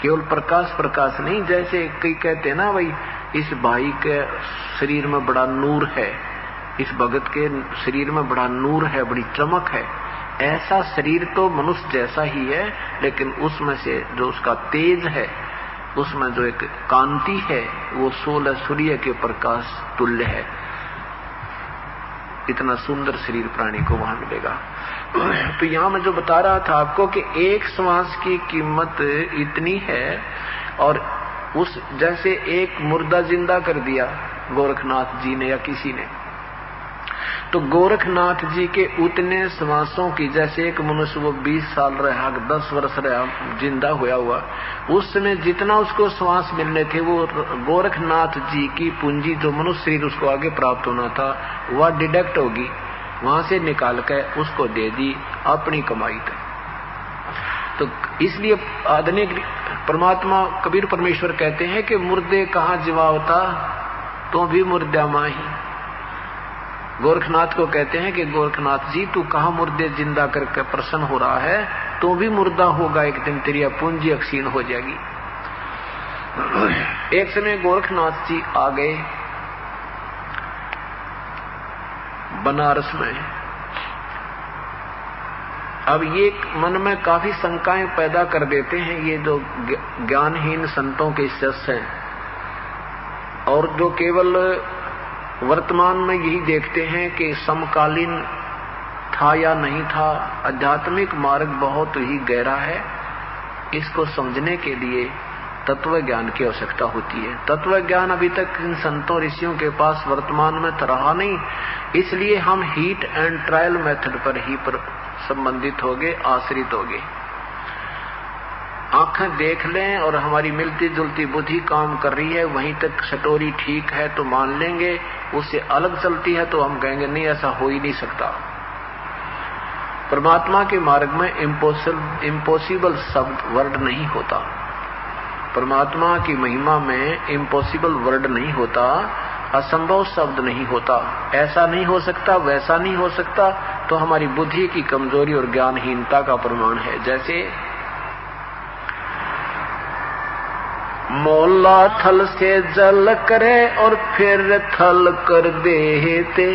केवल प्रकाश नहीं, जैसे कई कहते हैं ना भाई इस भाई के शरीर में बड़ा नूर है, इस भगत के शरीर में बड़ा नूर है, बड़ी चमक है। ऐसा शरीर तो मनुष्य जैसा ही है, लेकिन उसमें से जो उसका तेज है, उसमें जो एक कांति है, वो 16 सूर्य के प्रकाश तुल्य है। इतना सुंदर शरीर प्राणी को वहां मिलेगा। तो यहां मैं जो बता रहा था आपको कि एक श्वास की कीमत इतनी है, और उस जैसे एक मुर्दा जिंदा कर दिया गोरखनाथ जी ने या किसी ने, तो गोरखनाथ जी के उतने श्वासों की, जैसे एक मनुष्य वो 20 साल रहा, 10 वर्ष रहा जिंदा हुआ हुआ, उस समय जितना उसको श्वास मिलने थे, वो गोरखनाथ जी की पूंजी जो मनुष्य शरीर उसको आगे प्राप्त होना था, वह डिडक्ट होगी, वहां से निकाल कर उसको दे दी अपनी कमाई तक। तो इसलिए आधुनिक परमात्मा कबीर परमेश्वर कहते हैं कि मुर्दे कहाँ जीवावता तो भी मुर्दा माही। गोरखनाथ को कहते हैं कि गोरखनाथ जी तू कहाँ मुर्दे जिंदा करके प्रसन्न हो रहा है, तो भी मुर्दा होगा एक दिन, तेरी पूंजी अक्षीण हो जाएगी। एक समय गोरखनाथ जी आ गए बनारस में। अब ये मन में काफी शंकाएं पैदा कर देते हैं ये जो ज्ञानहीन संतों के शिष्य हैं, और जो केवल वर्तमान में यही देखते हैं कि समकालीन था या नहीं था। आध्यात्मिक मार्ग बहुत ही गहरा है, इसको समझने के लिए तत्व ज्ञान की आवश्यकता होती है। तत्व ज्ञान अभी तक इन संतों ऋषियों के पास वर्तमान में रहा नहीं, इसलिए हम हीट एंड ट्रायल मेथड पर ही संबंधित हो गए, आश्रित हो गए। आंखें देख लें और हमारी मिलती जुलती बुद्धि काम कर रही है, वहीं तक स्टोरी ठीक है तो मान लेंगे, उससे अलग चलती है तो हम कहेंगे नहीं ऐसा हो ही नहीं सकता। परमात्मा के मार्ग में इम्पॉसिबल शब्द वर्ड नहीं होता, परमात्मा की महिमा में इम्पॉसिबल वर्ड नहीं होता, असंभव शब्द नहीं होता। ऐसा नहीं हो सकता, वैसा नहीं हो सकता, तो हमारी बुद्धि की कमजोरी और ज्ञानहीनता का प्रमाण है। जैसे मौला थल से जल करे और फिर थल कर देते,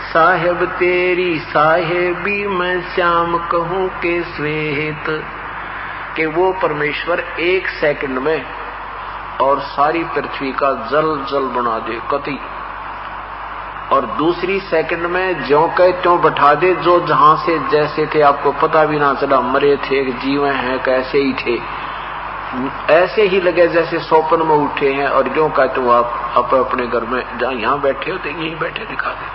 साहेब तेरी साहेबी मैं श्याम कहूं के श्वेत। कि वो परमेश्वर 1 सेकंड में और सारी पृथ्वी का जल जल बना दे, कति और दूसरी सेकंड में ज्यों के त्यों बैठा दे, जो जहां से जैसे थे आपको पता भी ना चला, मरे थे जीवे हैं कैसे ही थे, ऐसे ही लगे जैसे सोपन में उठे हैं, और ज्यों का तो आप अपने घर में जहां यहां बैठे हो तो यहीं बैठे दिखा दे।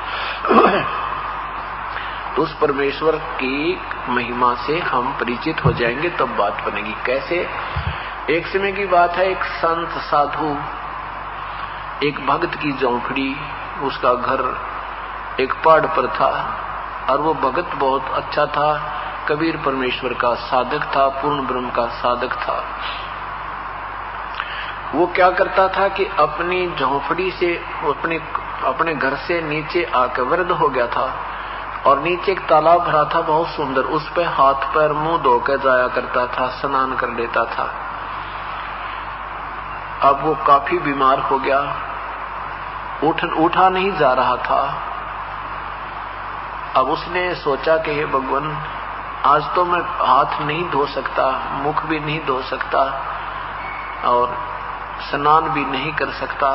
तो उस परमेश्वर की महिमा से हम परिचित हो जाएंगे, तब बात बनेगी। कैसे? एक समय की बात है, एक संत साधु, एक भक्त की झोंपड़ी, उसका घर एक पहाड़ पर था, और वो भक्त बहुत अच्छा था, कबीर परमेश्वर का साधक था, पूर्ण ब्रह्म का साधक था। वो क्या करता था कि अपनी झोंपड़ी से, अपने घर से नीचे आकर वृद्ध हो गया था, और नीचे एक तालाब भरा था बहुत सुंदर, उस पे हाथ पैर मुंह धोकर जाया करता था, स्नान कर लेता था। अब वो काफी बीमार हो गया, उठा नहीं जा रहा था। अब उसने सोचा कि हे भगवान, आज तो मैं हाथ नहीं धो सकता, मुख भी नहीं धो सकता, और स्नान भी नहीं कर सकता।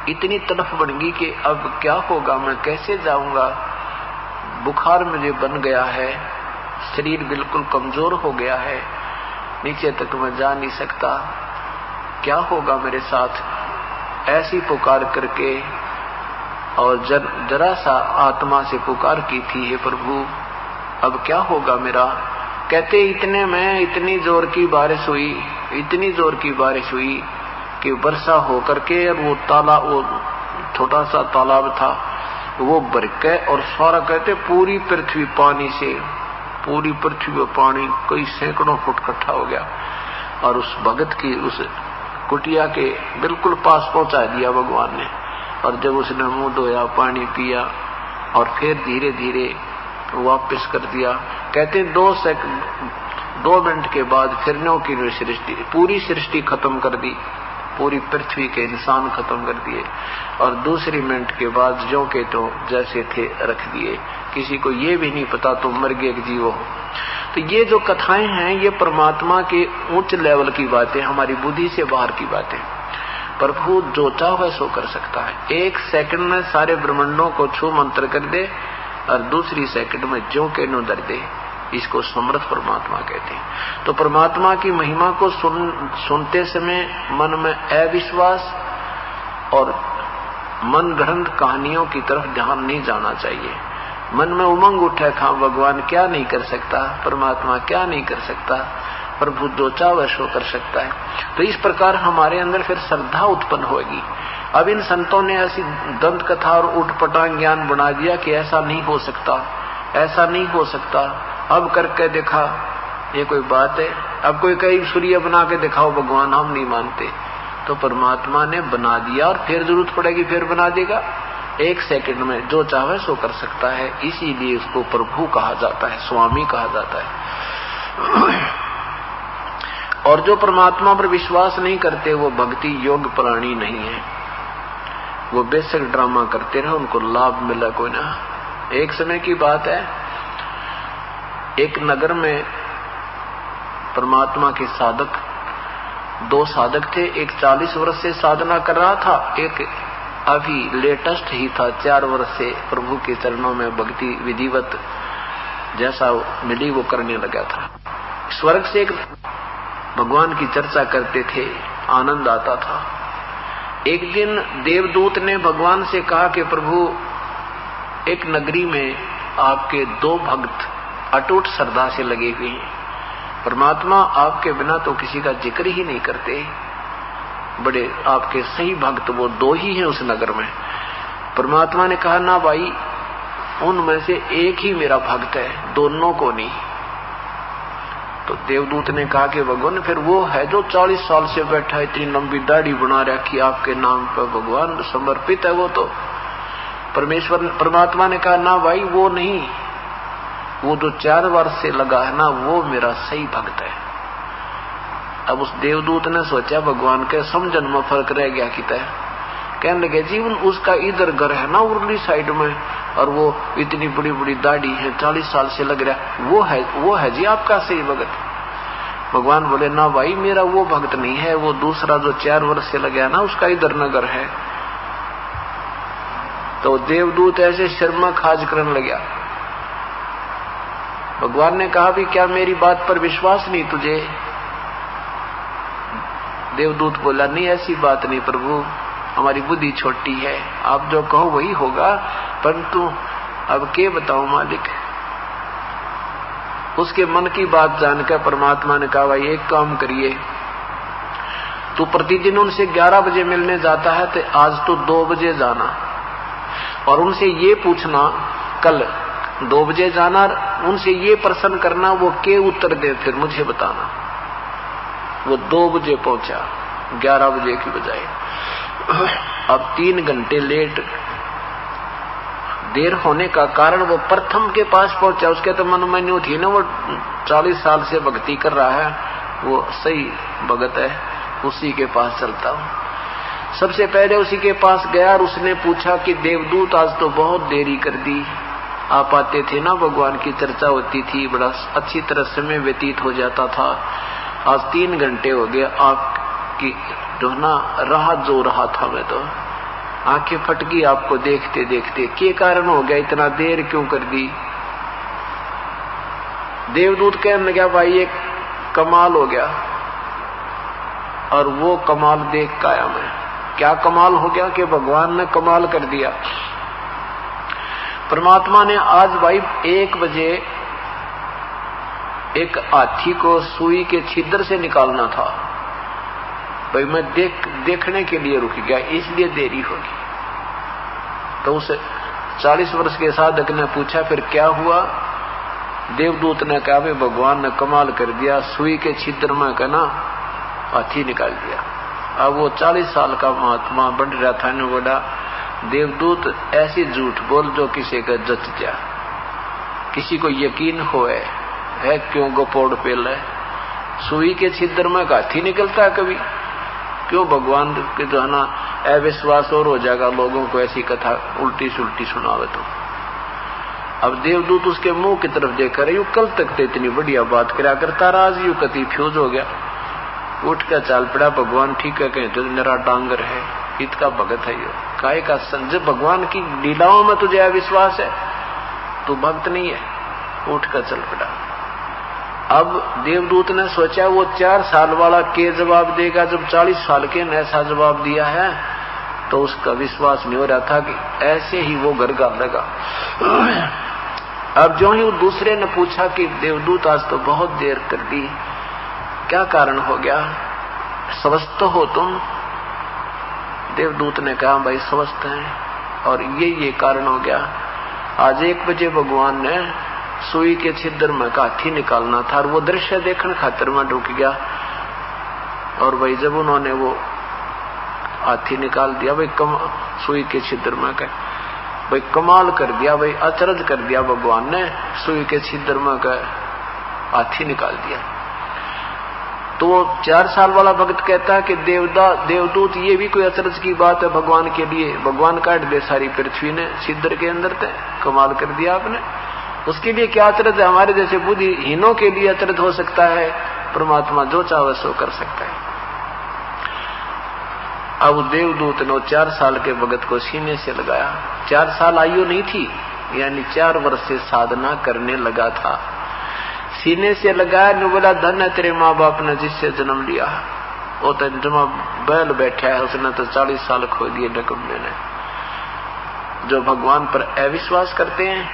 इतनी तड़फ बन गई कि अब क्या होगा, मैं कैसे जाऊंगा, बुखार मुझे बन गया है, शरीर बिल्कुल कमजोर हो गया है, नीचे तक मैं जा नहीं सकता, क्या होगा मेरे साथ। ऐसी पुकार करके, और जरा सा आत्मा से पुकार की थी, हे प्रभु अब क्या होगा मेरा। कहते इतने में इतनी जोर की बारिश हुई, इतनी जोर की बारिश हुई कि वर्षा होकर के वो छोटा सा तालाब था, वो भर के, और सारा कहते पूरी पृथ्वी पानी से, पूरी पृथ्वी में पानी कई सैकड़ों फुट इकट्ठा हो गया, और उस भगत की उस कुटिया के बिल्कुल पास पहुंचा दिया भगवान ने। और जब उसने मुंह धोया, पानी पिया, और फिर धीरे धीरे वापस कर दिया। कहते 2 मिनट के बाद फिर नो की सृष्टि, पूरी सृष्टि खत्म कर दी, पूरी पृथ्वी के इंसान खत्म कर दिए, और दूसरी मिनट के बाद जो के तो जैसे थे रख दिए, किसी को ये भी नहीं पता तुम मर गए जीवो। तो ये जो कथाएं हैं, ये परमात्मा के उच्च लेवल की बातें, हमारी बुद्धि से बाहर की बातें। प्रभु जो चाहे सो कर सकता है, एक सेकंड में सारे ब्रह्मांडों को छू मंत्र कर दे, और दूसरी सेकंड में जो के नो दर दे, इसको समर्थ परमात्मा कहते हैं। तो परमात्मा की महिमा को सुनते समय मन में अविश्वास और मन गढ़ंत कहानियों की तरफ ध्यान नहीं जाना चाहिए। मन में उमंग उठे, खा भगवान क्या नहीं कर सकता, परमात्मा क्या नहीं कर सकता, प्रभु जो चाहे सो कर सकता है। तो इस प्रकार हमारे अंदर फिर श्रद्धा उत्पन्न होगी। अब इन संतों ने ऐसी दंत कथा और उठपटांग ज्ञान बना दिया कि ऐसा नहीं हो सकता, ऐसा नहीं हो सकता। अब करके देखा, ये कोई बात है? अब कोई कई सूर्य बना के दिखाओ भगवान, हम नहीं मानते। तो परमात्मा ने बना दिया, और फिर जरूरत पड़ेगी फिर बना देगा। एक सेकंड में जो चाहे सो कर सकता है, इसीलिए उसको प्रभु कहा जाता है, स्वामी कहा जाता है। और जो परमात्मा पर विश्वास नहीं करते, वो भक्ति योग प्राणी नहीं है। वो बेशक ड्रामा करते रहे, उनको लाभ मिला कोई ना। एक समय की बात है, एक नगर में परमात्मा के साधक, 2 साधक थे। एक 40 वर्ष से साधना कर रहा था, एक अभी लेटेस्ट ही था, 4 वर्ष से प्रभु के चरणों में भक्ति विधिवत जैसा मिली वो करने लगा था। स्वर्ग से एक भगवान की चर्चा करते थे, आनंद आता था। एक दिन देवदूत ने भगवान से कहा कि प्रभु, एक नगरी में आपके 2 भक्त अटूट श्रद्धा से लगे हुए हैं, परमात्मा आपके बिना तो किसी का जिक्र ही नहीं करते, बड़े आपके सही भक्त वो 2 ही हैं उस नगर में। परमात्मा ने कहा ना भाई, उनमें से एक ही मेरा भक्त है, दोनों को नहीं। तो देवदूत ने कहा कि भगवान फिर वो है जो 40 साल से बैठा है, इतनी लंबी दाढ़ी बना रखी आपके नाम पर, भगवान समर्पित है वो तो। परमात्मा ने कहा ना भाई वो नहीं, वो जो 4 वर्ष से लगा है ना, वो मेरा सही भक्त है। अब उस देवदूत ने सोचा भगवान के समझन में फर्क रह गया कि तय। कहने लगे जीवन उसका इधर घर है ना उर्ली साइड में, और वो इतनी बड़ी बड़ी दाढ़ी है, 40 साल से लग रहा, वो है जी आपका सही भक्त। भगवान बोले ना भाई, मेरा वो भक्त नहीं है, वो दूसरा जो 4 वर्ष से लगा ना, उसका इधर नगर है। तो देवदूत ऐसे शर्मा खाज करने लगा। भगवान ने कहा भी क्या मेरी बात पर विश्वास नहीं तुझे? देवदूत बोला नहीं ऐसी बात नहीं प्रभु, हमारी बुद्धि छोटी है, आप जो कहो वही होगा, परंतु अब क्या बताऊं मालिक। उसके मन की बात जानकर परमात्मा ने कहा भाई एक काम करिए, तू प्रतिदिन उनसे 11 बजे मिलने जाता है तो आज तो 2 बजे जाना और उनसे ये पूछना, कल 2 बजे जाना, उनसे ये प्रश्न करना वो के उत्तर दे फिर मुझे बताना। वो 2 बजे पहुंचा 11 बजे की बजाय। अब 3 घंटे देर होने का कारण वो प्रथम के पास पहुंचा। उसके तो मन में न्यू थी ना, वो 40 साल से भक्ति कर रहा है, वो सही भगत है, उसी के पास चलता हूं। सबसे पहले उसी के पास गया और उसने पूछा कि देवदूत आज तो बहुत देरी कर दी, आप आते थे ना, भगवान की चर्चा होती थी, बड़ा अच्छी तरह समय व्यतीत हो जाता था, आज 3 घंटे हो गए आपकी जो ना राह जो रहा था, मैं तो आंखें फट गई आपको देखते देखते, क्या कारण हो गया, इतना देर क्यों कर दी? देवदूत कहने लगा भाई एक कमाल हो गया, और वो कमाल देख के आया मैं। क्या कमाल हो गया कि भगवान ने कमाल कर दिया। परमात्मा ने आज भाई 1 बजे एक हाथी को सुई के छिद्र से निकालना था, भाई मैं देखने के लिए रुक गया, इसलिए देरी होगी। तो उस 40 वर्ष के साधक ने पूछा फिर क्या हुआ? देवदूत ने कहा भाई भगवान ने कमाल कर दिया, सुई के छिद्र में कहना हाथी निकाल दिया। अब वो 40 साल का महात्मा बढ़ रहा था ने बोला देवदूत ऐसी झूठ बोल जो किसी का जच जा, किसी को यकीन होए है, क्यों गोपोड़ पेल है, सुई के छिद्र में हाथी निकलता है कभी? क्यों भगवान के जो है ना अविश्वास और हो जाएगा लोगों को ऐसी कथा उल्टी सुल्टी सुनावे तो। अब देवदूत उसके मुंह की तरफ देख रहे, यू कल तक तो इतनी बढ़िया बात करा करता रहा, आज यू कति फ्यूज हो गया, उठ कर चाल पड़ा। भगवान ठीक है कहते तो मेरा डांगर है, इत का भगत है, यो काय का संजय, भगवान की लीलाओं में तुझे अविश्वास है, तू भक्त नहीं है, उठ कर चल पड़ा। अब देवदूत ने सोचा वो 4 साल वाला के जवाब देगा, जब 40 साल के ने ऐसा जवाब दिया है, तो उसका विश्वास नहीं हो रहा था कि ऐसे ही वो घर गालेगा। अब जो ही दूसरे ने पूछा कि देवदूत आज तो बहुत देर कर दी, क्या कारण हो गया, स्वस्थ हो तुम? देवदूत ने कहा भाई स्वस्थ हैं, और ये कारण हो गया, आज 1 बजे भगवान ने सुई के छिद्र में हाथी निकालना था, और वो दृश्य देखने खातिर में रुक गया। और भाई जब उन्होंने वो हाथी निकाल दिया, भाई सुई के छिद्र में का भाई कमाल कर दिया, भाई अचरज कर दिया भगवान ने, सुई के छिद्र में का हाथी निकाल दिया। तो वो 4 साल वाला भक्त कहता है कि देवदूत ये भी कोई अचरज की बात है भगवान के लिए, भगवान काट दे सारी पृथ्वी ने छिद्र के अंदर थे, कमाल कर दिया आपने, उसके लिए क्या अचरज है? हमारे जैसे बुद्धिहीनों के लिए अचरज हो सकता है, परमात्मा जो चाहे सो कर सकता है। अब देवदूत ने 4 साल के भगत को सीने से लगाया, 4 साल आयु नहीं थी, यानी 4 वर्ष से साधना करने लगा था, सीने से लगाया ने बोला धन है तेरे माँ बाप ने जिससे जन्म लिया, वो तो जमा बैल बैठा है, उसने तो 40 साल खो दिए डकम्बे ने। जो भगवान पर अविश्वास करते हैं,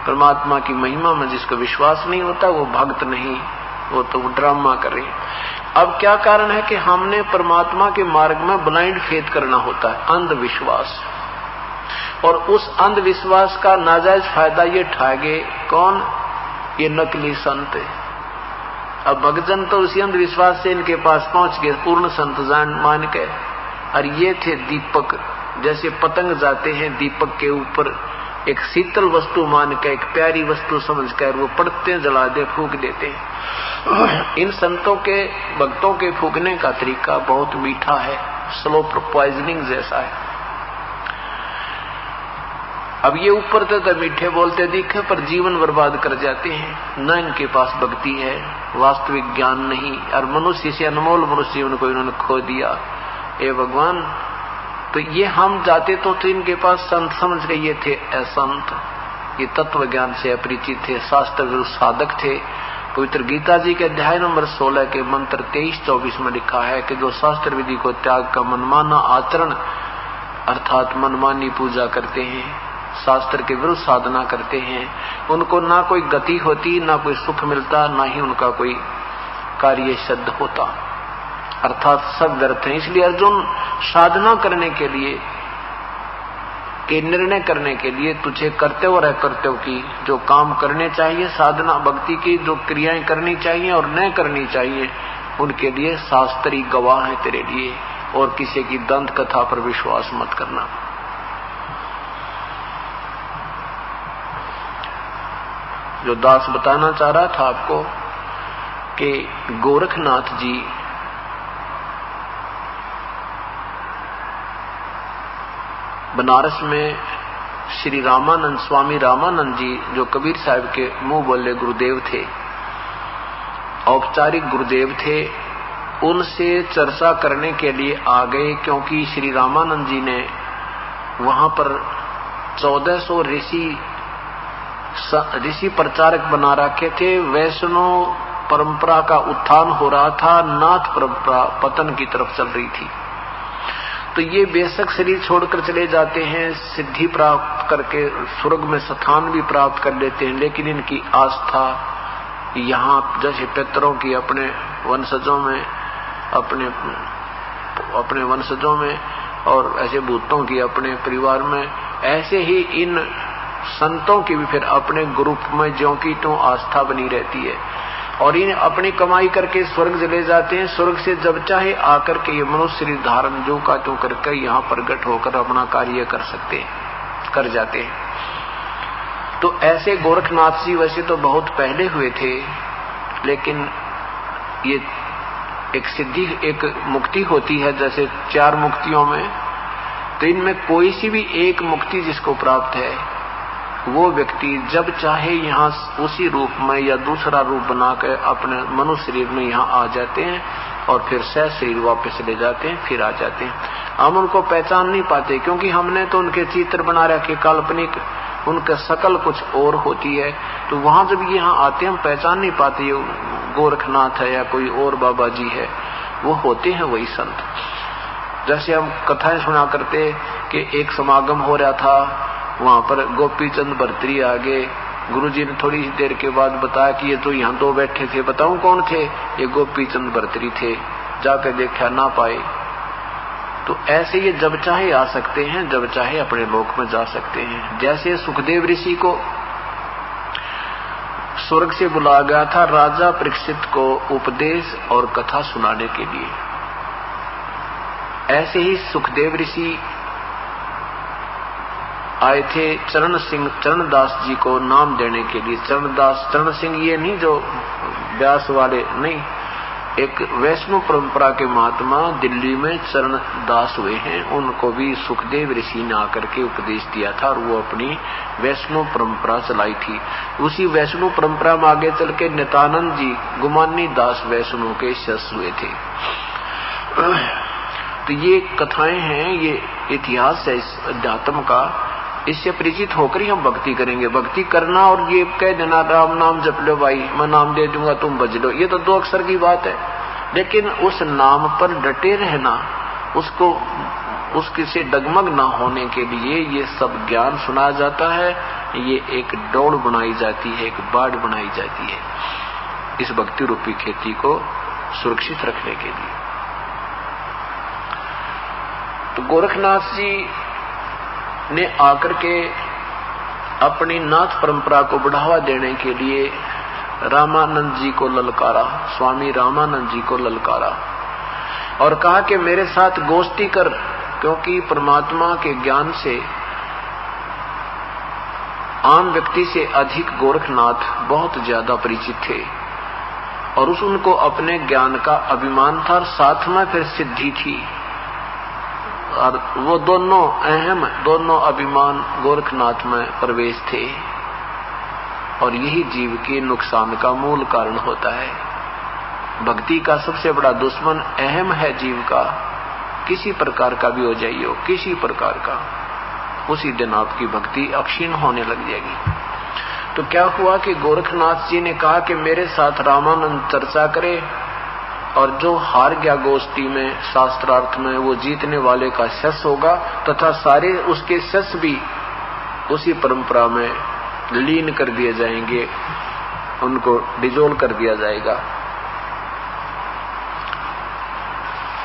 परमात्मा की महिमा में जिसको विश्वास नहीं होता, वो भक्त नहीं, वो तो ड्रामा कर रही। अब क्या कारण है कि हमने परमात्मा के मार्ग में ब्लाइंड फेथ करना होता है, अंधविश्वास, और उस अंधविश्वास का नाजायज फायदा ये उठाएंगे कौन? ये नकली संत। अब भक्तजन तो उसी अंधविश्वास से इनके पास पहुंच गए पूर्ण संत जान मान के, और ये थे दीपक, जैसे पतंग जाते हैं दीपक के ऊपर, एक शीतल वस्तु मान के, एक प्यारी वस्तु समझकर वो पड़ते जला दे, फूंक देते हैं। इन संतों के भक्तों के फूकने का तरीका बहुत मीठा है, स्लो पॉइजनिंग जैसा है। अब ये ऊपर तो मीठे बोलते दिखे पर जीवन बर्बाद कर जाते हैं, न इनके पास भक्ति है, वास्तविक ज्ञान नहीं, और मनुष्य से अनमोल मनुष्य जीवन को इन्होंने खो दिया। ए भगवान, तो ये हम जाते तो इनके पास संत समझ गए ये थे असंत, ये तत्व ज्ञान से अपरिचित थे, शास्त्र विरुद्ध साधक थे। पवित्र गीता जी के अध्याय नंबर 16 के मंत्र 23-24 में लिखा है कि जो शास्त्र विधि को त्याग का मनमाना आचरण अर्थात मनमानी पूजा करते हैं, शास्त्र के विरुद्ध साधना करते हैं, उनको ना कोई गति होती, ना कोई सुख मिलता, ना ही उनका कोई कार्य सिद्ध होता, अर्थात सब व्यर्थ है। इसलिए अर्जुन साधना करने के लिए के निर्णय करने के लिए तुझे कर्तव्य और अकर्तव्य की जो काम करने चाहिए, साधना भक्ति की जो क्रियाएं करनी चाहिए और न करनी चाहिए, उनके लिए शास्त्री गवाह है तेरे लिए। और किसी की दंत कथा पर विश्वास मत करना। जो दास बताना चाह रहा था आपको कि गोरखनाथ जी बनारस में श्री रामानंद स्वामी रामानंद जी जो कबीर साहब के मुंह बोले गुरुदेव थे, औपचारिक गुरुदेव थे, उनसे चर्चा करने के लिए आ गए, क्योंकि श्री रामानंद जी ने वहां पर 1400 ऋषि प्रचारक बना रखे थे। वैष्णव परंपरा का उत्थान हो रहा था, नाथ परंपरा पतन की तरफ चल रही थी। तो ये बेशक शरीर छोड़कर चले जाते हैं, सिद्धि प्राप्त करके स्वर्ग में स्थान भी प्राप्त कर लेते हैं, लेकिन इनकी आस्था यहाँ जैसे पितरों की अपने वंशजों में अपने वंशजों में और ऐसे भूतों की अपने परिवार में, ऐसे ही इन संतों की भी फिर अपने ग्रुप में ज्यों की त्यों आस्था बनी रहती है। और इन अपनी कमाई करके स्वर्ग चले जाते हैं। स्वर्ग से जब चाहे आकर के ये मनुष्य शरीर धारण जो का त्यों करके यहाँ प्रकट होकर अपना कार्य कर जाते हैं। तो ऐसे गोरखनाथ जी वैसे तो बहुत पहले हुए थे, लेकिन ये एक सिद्धि एक मुक्ति होती है जैसे 4 मुक्तियों में, तो इनमें कोई सी भी एक मुक्ति जिसको प्राप्त है वो व्यक्ति जब चाहे यहाँ उसी रूप में या दूसरा रूप बनाकर अपने मनुष्य शरीर में यहाँ आ जाते हैं और फिर सह शरीर वापस ले जाते हैं, फिर आ जाते हैं। हम उनको पहचान नहीं पाते क्योंकि हमने तो उनके चित्र बना रखे काल्पनिक, उनका शकल कुछ और होती है। तो वहां जब यहाँ आते हम पहचान नहीं पाते ये गोरखनाथ है या कोई और बाबा जी है, वो होते हैं वही संत। जैसे हम कथाएं सुना करते कि एक समागम हो रहा था, वहां पर गोपी चंद भर्तरी आ गए। गुरुजी ने थोड़ी देर के बाद बताया कि ये तो यहाँ 2 बैठे थे। बताऊं कौन थे? ये गोपी चंद भर्तरी थे। जाकर देखा ना पाए। तो ऐसे ये जब चाहे आ सकते हैं, जब चाहे अपने लोक में जा सकते हैं। जैसे सुखदेव ऋषि को स्वर्ग से बुलाया गया था राजा परीक्षित को उपदेश और कथा सुनाने के लिए, ऐसे ही सुखदेव ऋषि आए थे चरणदास जी को नाम देने के लिए। चरण सिंह ये नहीं जो व्यास वाले नहीं, एक वैष्णव परंपरा के महात्मा दिल्ली में चरणदास हुए हैं, उनको भी सुखदेव ऋषि ने आकर के उपदेश दिया था और वो अपनी वैष्णव परंपरा चलाई थी। उसी वैष्णव परंपरा में आगे चल के नित्यानंद जी गुमानी दास वैष्णव के शिष्य हुए थे। तो ये कथाएं हैं, ये इतिहास है इस अध्यात्म का। इससे परिचित होकर ही हम भक्ति करेंगे। भक्ति करना और ये कह देना राम नाम जप लो भाई, मैं नाम दे दूंगा तुम भज लो, ये तो 2 अक्षर की बात है। लेकिन उस नाम पर डटे रहना, उसके से डगमग ना होने के लिए ये सब ज्ञान सुनाया जाता है। ये एक दौड़ बनाई जाती है, एक बाढ़ बनाई जाती है इस भक्ति रूपी खेती को सुरक्षित रखने के लिए। तो गोरखनाथ जी ने आकर के अपनी नाथ परंपरा को बढ़ावा देने के लिए रामानंद जी को ललकारा, स्वामी रामानंद जी को ललकारा और कहा कि मेरे साथ गोष्ठी कर, क्योंकि परमात्मा के ज्ञान से आम व्यक्ति से अधिक गोरखनाथ बहुत ज्यादा परिचित थे और उनको अपने ज्ञान का अभिमान था और साथ में फिर सिद्धि थी। और वो दोनों अभिमान गोरखनाथ में प्रवेश थे और यही जीव के नुकसान का मूल कारण होता है। भक्ति का सबसे बड़ा दुश्मन अहम है जीव का, किसी प्रकार का भी हो जाइए, किसी प्रकार का, उसी दिन आपकी भक्ति अक्षीण होने लग जाएगी। तो क्या हुआ कि गोरखनाथ जी ने कहा कि मेरे साथ रामानंद चर्चा करे, और जो हार गया गोष्ठी में शास्त्रार्थ में वो जीतने वाले का शस होगा, तथा सारे उसके शस भी उसी परंपरा में लीन कर दिए जाएंगे, उनको डिजोल्व कर दिया जाएगा।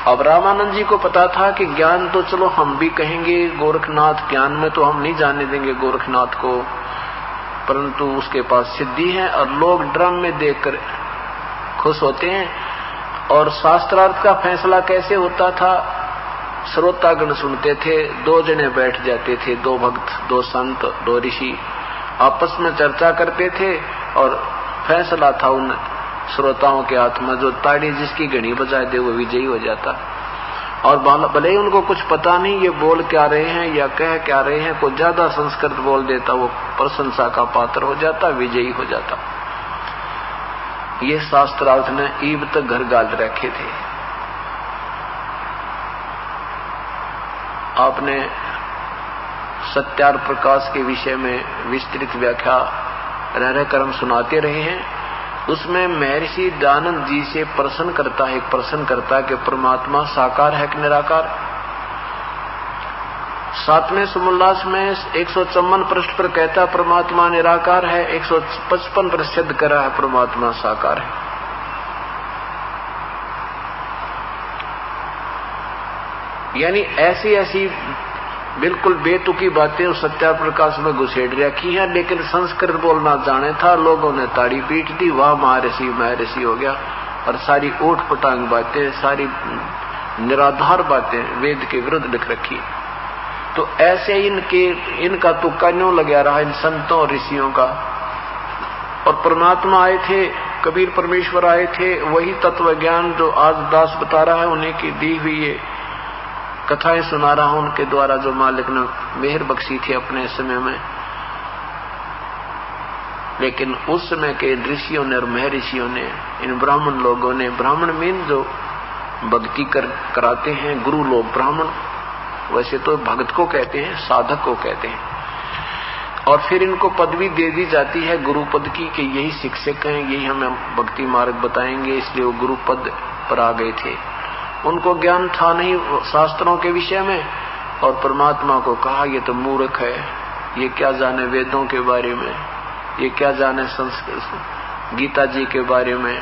अब रामानंद जी को पता था कि ज्ञान तो चलो हम भी कहेंगे गोरखनाथ, ज्ञान में तो हम नहीं जाने देंगे गोरखनाथ को, परंतु उसके पास सिद्धि है और लोग ड्रम में देखकर खुश होते हैं। और शास्त्रार्थ का फैसला कैसे होता था? श्रोतागण सुनते थे, दो जने बैठ जाते थे, दो भक्त, दो संत, दो ऋषि आपस में चर्चा करते थे और फैसला था उन श्रोताओं के हाथ में। जो ताड़ी जिसकी घड़ी बजा दे वो विजयी हो जाता। और भले ही उनको कुछ पता नहीं ये बोल क्या रहे हैं या कह क्या रहे हैं, कोई ज्यादा संस्कृत बोल देता, वो प्रशंसा का पात्र हो जाता, विजयी हो जाता। ये शास्त्रार्थ ने ईब तक घर गाल रखे थे। आपने सत्यार प्रकाश के विषय में विस्तृत व्याख्या रह कर्म सुनाते रहे हैं। उसमें महर्षि दयानंद जी से एक प्रश्न करता है कि परमात्मा साकार है कि निराकार। 7वें सुमोल्लास में 154 पृष्ठ पर कहता परमात्मा निराकार है, 155 पर सिद्ध करा है परमात्मा साकार है। यानी ऐसी बिल्कुल बेतुकी बातें उस सत्यार प्रकाश में घुसेड़ रखी हैं, लेकिन संस्कृत बोलना जाने था, लोगों ने ताड़ी पीट दी, वाह महर्षि हो गया। और सारी ओट पटांग बातें, सारी निराधार बातें वेद के विरुद्ध लिख रखी। तो ऐसे इनका तुक्का न्यों लगा रहा इन संतों और ऋषियों का। और परमात्मा आए थे, कबीर परमेश्वर आए थे, वही तत्व ज्ञान जो आज दास बता रहा है, उन्हीं की दी हुई ये कथाएं सुना रहा हूं, उनके द्वारा जो मालिक ने मेहर बख्शी थी अपने समय में। लेकिन उस समय के ऋषियों ने और महर्षियों ने, इन ब्राह्मण लोगों ने, ब्राह्मण मीन जो भक्ति कराते हैं गुरु लोग, ब्राह्मण वैसे तो भक्त को कहते हैं, साधक को कहते हैं। और फिर इनको पदवी दे दी जाती है गुरु पद की कि यही शिक्षक हैं, यही हमें भक्ति मार्ग बताएंगे, इसलिए वो गुरु पद पर आ गए थे। उनको ज्ञान था नहीं शास्त्रों के विषय में, और परमात्मा को कहा ये तो मूर्ख है, ये क्या जाने वेदों के बारे में, ये क्या जाने संस्कृत गीता जी के बारे में,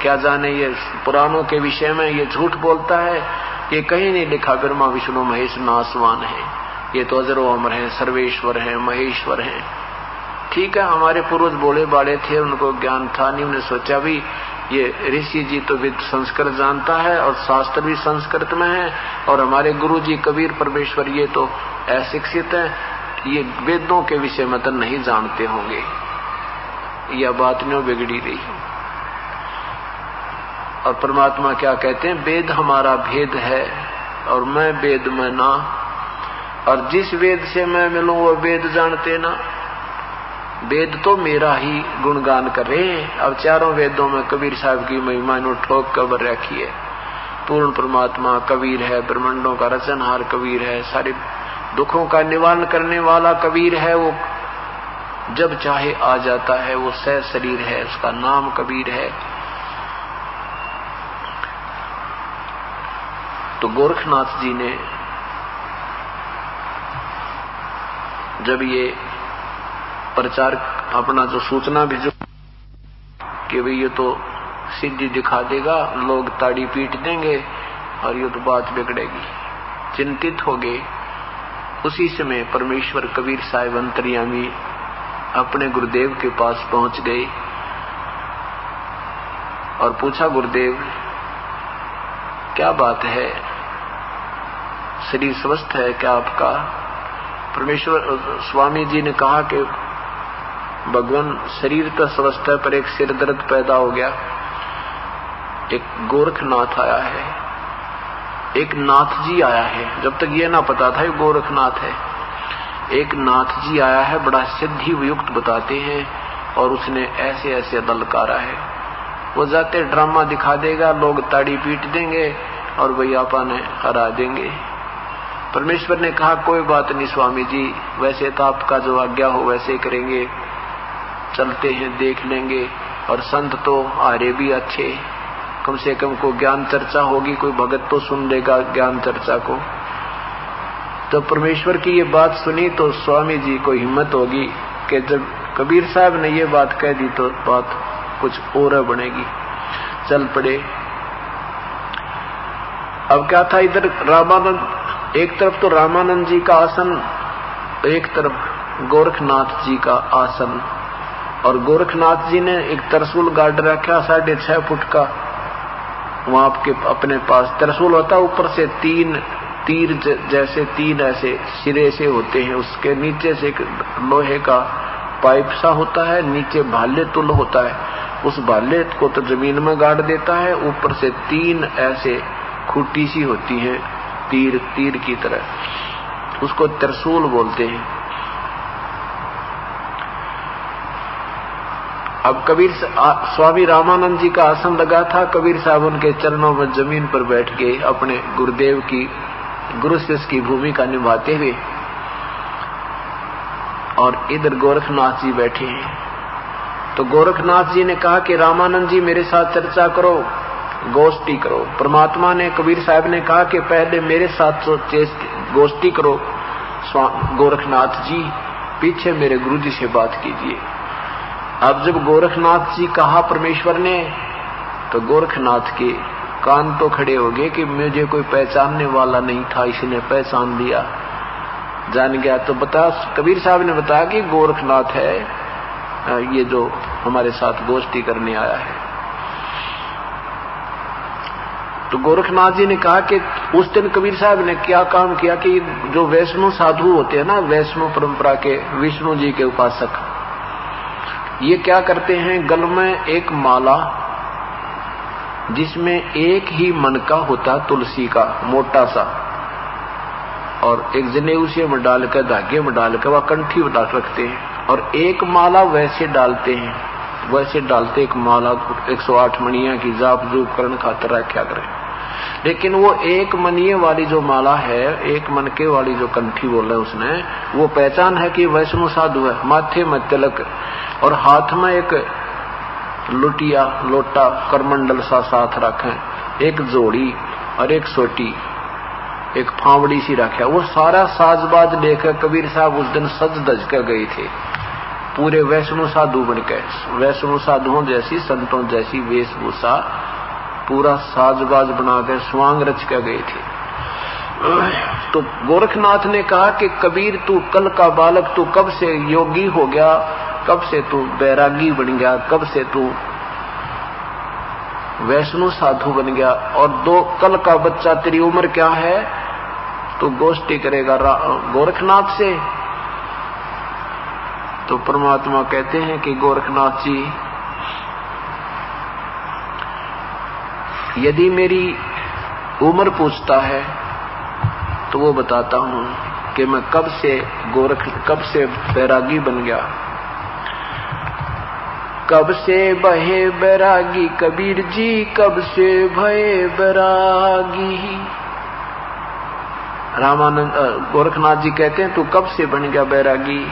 क्या जाने ये पुराणों के विषय में, ये झूठ बोलता है, ये कहीं नहीं लिखा ब्रह्मा विष्णु महेश नासवान है, ये तो अजरो अमर है, सर्वेश्वर है, महेश्वर है। ठीक है, हमारे पूर्वज बोले बाड़े थे, उनको ज्ञान था नहीं, उन्हें सोचा भी ये ऋषि जी तो विद संस्कृत जानता है और शास्त्र भी संस्कृत में है, और हमारे गुरु जी कबीर परमेश्वर ये तो अशिक्षित है, ये वेदों के विषय में तो नहीं जानते होंगे। यह बात न्यों बिगड़ी रही। और परमात्मा क्या कहते हैं, वेद हमारा भेद है और मैं वेद में ना, और जिस वेद से मैं मिलूं वो वेद जानते ना। वेद तो मेरा ही गुणगान कर रहे हैं। अब चारों वेदों में कबीर साहब की महिमा नो ठोक कबर रखी है। पूर्ण परमात्मा कबीर है, ब्रह्मांडों का रचनहार कबीर है, सारे दुखों का निवारण करने वाला कबीर है। वो जब चाहे आ जाता है, वो सह शरीर है, उसका नाम कबीर है। तो गोरखनाथ जी ने जब ये प्रचार अपना जो सूचना भेजो कि भाई ये तो सिद्धि दिखा देगा, लोग ताड़ी पीट देंगे और ये तो बात बिगड़ेगी, चिंतित हो गए। उसी समय परमेश्वर कबीर साहिब अंतर्यामी अपने गुरुदेव के पास पहुंच गए और पूछा, गुरुदेव क्या बात है, शरीर स्वस्थ है क्या आपका? परमेश्वर स्वामी जी ने कहा कि भगवान शरीर तो स्वस्थ है, पर एक सिर दर्द पैदा हो गया। एक गोरखनाथ आया है, एक नाथ जी आया है, जब तक ये ना पता था ये गोरखनाथ है। एक नाथ जी आया है, बड़ा सिद्धि युक्त बताते हैं, और उसने ऐसे ऐसे ललकारा है। वो जाते ड्रामा दिखा देगा, लोग ताड़ी पीट देंगे और वही आपा ने हरा देंगे। परमेश्वर ने कहा कोई बात नहीं स्वामी जी, वैसे तो आपका जो आज्ञा हो वैसे करेंगे, चलते हैं देख लेंगे। और संत तो हारे भी अच्छे, कम से कम को ज्ञान चर्चा होगी, कोई भगत तो सुन लेगा ज्ञान चर्चा को। तो परमेश्वर की ये बात सुनी तो स्वामी जी को हिम्मत होगी कि जब कबीर साहब ने ये बात कह दी तो बात कुछ और बनेगी। चल पड़े। अब क्या था, इधर रामानंद, एक तरफ तो रामानंद जी का आसन, एक तरफ गोरखनाथ जी का आसन। और गोरखनाथ जी ने एक त्रिशूल गाड़ रखा 6.5 फुट का, वहां आपके अपने पास त्रिशूल होता, ऊपर से 3 तीर जैसे 3 ऐसे सिरे से होते हैं, उसके नीचे से एक लोहे का पाइप सा होता है, नीचे भाले तुल होता है, उस भाले को तो जमीन में गाड़ देता है, ऊपर से 3 ऐसे खूंटी सी होती है तीर की तरह, उसको त्रिशूल बोलते हैं। अब कबीर स्वामी रामानंद जी का आसन लगा था, कबीर साहब उनके चरणों में जमीन पर बैठ गए, अपने गुरुदेव की गुरु शिष्य की भूमिका निभाते हुए। और इधर गोरखनाथ जी बैठे हैं। तो गोरखनाथ जी ने कहा कि रामानंद जी मेरे साथ चर्चा करो, गोष्ठी करो। परमात्मा ने, कबीर साहब ने कहा कि पहले मेरे साथ गोष्ठी करो गोरखनाथ जी, पीछे मेरे गुरु जी से बात कीजिए। अब जब गोरखनाथ जी कहा परमेश्वर ने, तो गोरखनाथ के कान तो खड़े हो गए कि मुझे कोई पहचानने वाला नहीं था, इसने पहचान लिया, जान गया। तो बता, कबीर साहब ने बताया कि गोरखनाथ है ये जो हमारे साथ गोष्ठी करने आया है। तो गोरखनाथ जी ने कहा कि उस दिन कबीर साहब ने क्या काम किया कि जो वैष्णव साधु होते हैं ना, वैष्णव परंपरा के विष्णु जी के उपासक, ये क्या करते हैं, गल में एक माला जिसमें एक ही मन का होता तुलसी का मोटा सा, और एक जनेऊ से में डालकर, धागे में डालकर वह कंठी में डाल रखते हैं, और एक माला वैसे डालते हैं, वैसे डालते एक माला 108 मणिया की जाप जूप करण खातर रखा करें। लेकिन वो एक मनिये वाली जो माला है, एक मनके वाली जो कंठी बोला उसने, वो पहचान है कि वैष्णव साधु है। माथे में तिलक और हाथ में एक लुटिया लोटा करमंडल सा साथ रखे, एक जोड़ी और एक सोटी, एक फावड़ी सी रखा। वो सारा साजबाज लेकर कबीर साहब उस दिन सज दज कर गए थे, पूरे वैष्णव साधु बनकर, वैष्णव साधुओं जैसी, संतों जैसी वेशभूषा, पूरा साजबाज बनाकर स्वांग रच कर गए थे। तो गोरखनाथ ने कहा कि कबीर तू कल का बालक, तू कब से योगी हो गया, कब से तू बैरागी बन गया, कब से तू वैष्णव साधु बन गया, और 2 कल का बच्चा, तेरी उम्र क्या है, तू गोष्ठी करेगा गोरखनाथ से। तो परमात्मा कहते हैं कि गोरखनाथ जी, यदि मेरी उम्र पूछता है तो वो बताता हूं कि मैं कब से बैरागी बन गया। कब से बहे बैरागी कबीर जी, कब से भये बैरागी। रामानंद गोरखनाथ जी कहते हैं तू कब से बन गया बैरागी।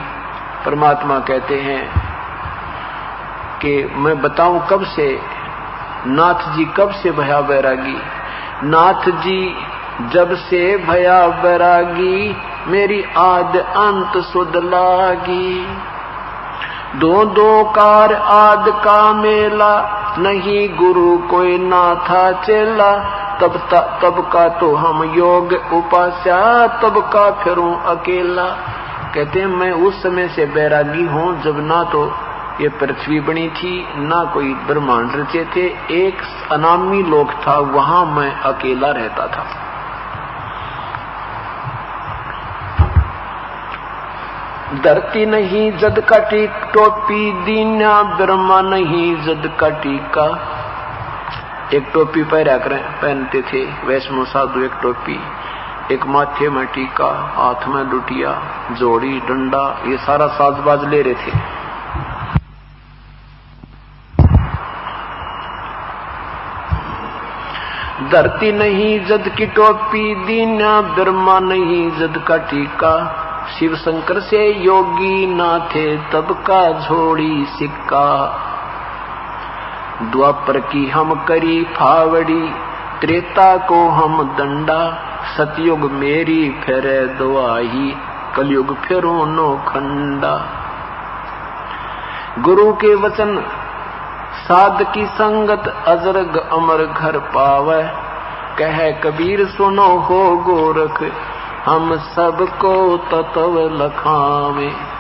परमात्मा कहते हैं कि मैं बताऊं कब से। नाथ जी कब से भया बैरागी। नाथ जी जब से भया बैरागी, मेरी आद अंत सुध लागी। 2 कार आद का मेला, नहीं गुरु कोई ना था चेला। तब का तो हम योग उपास्या, तब का फिरूं अकेला। कहते हैं मैं उस समय से बैरागी हूं जब ना तो ये पृथ्वी बनी थी, ना कोई ब्रह्मांड रचे थे, एक अनामी लोक था, वहां मैं अकेला रहता था। धरती नहीं जद का टोपी, दीना ब्रह्मा नहीं जद का टीका। एक टोपी पहनते थे वैष्णव साधु, एक टोपी, एक माथे में टीका, हाथ में लुटिया, जोड़ी, डंडा, ये सारा साजबाज ले रहे थे। धरती नहीं जद की टोपी, दीना ब्रह्मा नहीं जद का टीका। शिव शंकर से योगी ना थे तब का झोड़ी सिक्का। द्वापर की हम करी फावड़ी, त्रेता को हम दंडा। सतयुग मेरी फेरे दुआही, कलयुग फेरो नौखंडा। गुरु के वचन साध की संगत, अजरग अमर घर पावे। कह कबीर सुनो हो गोरख, हम सबको तत्व लखावे।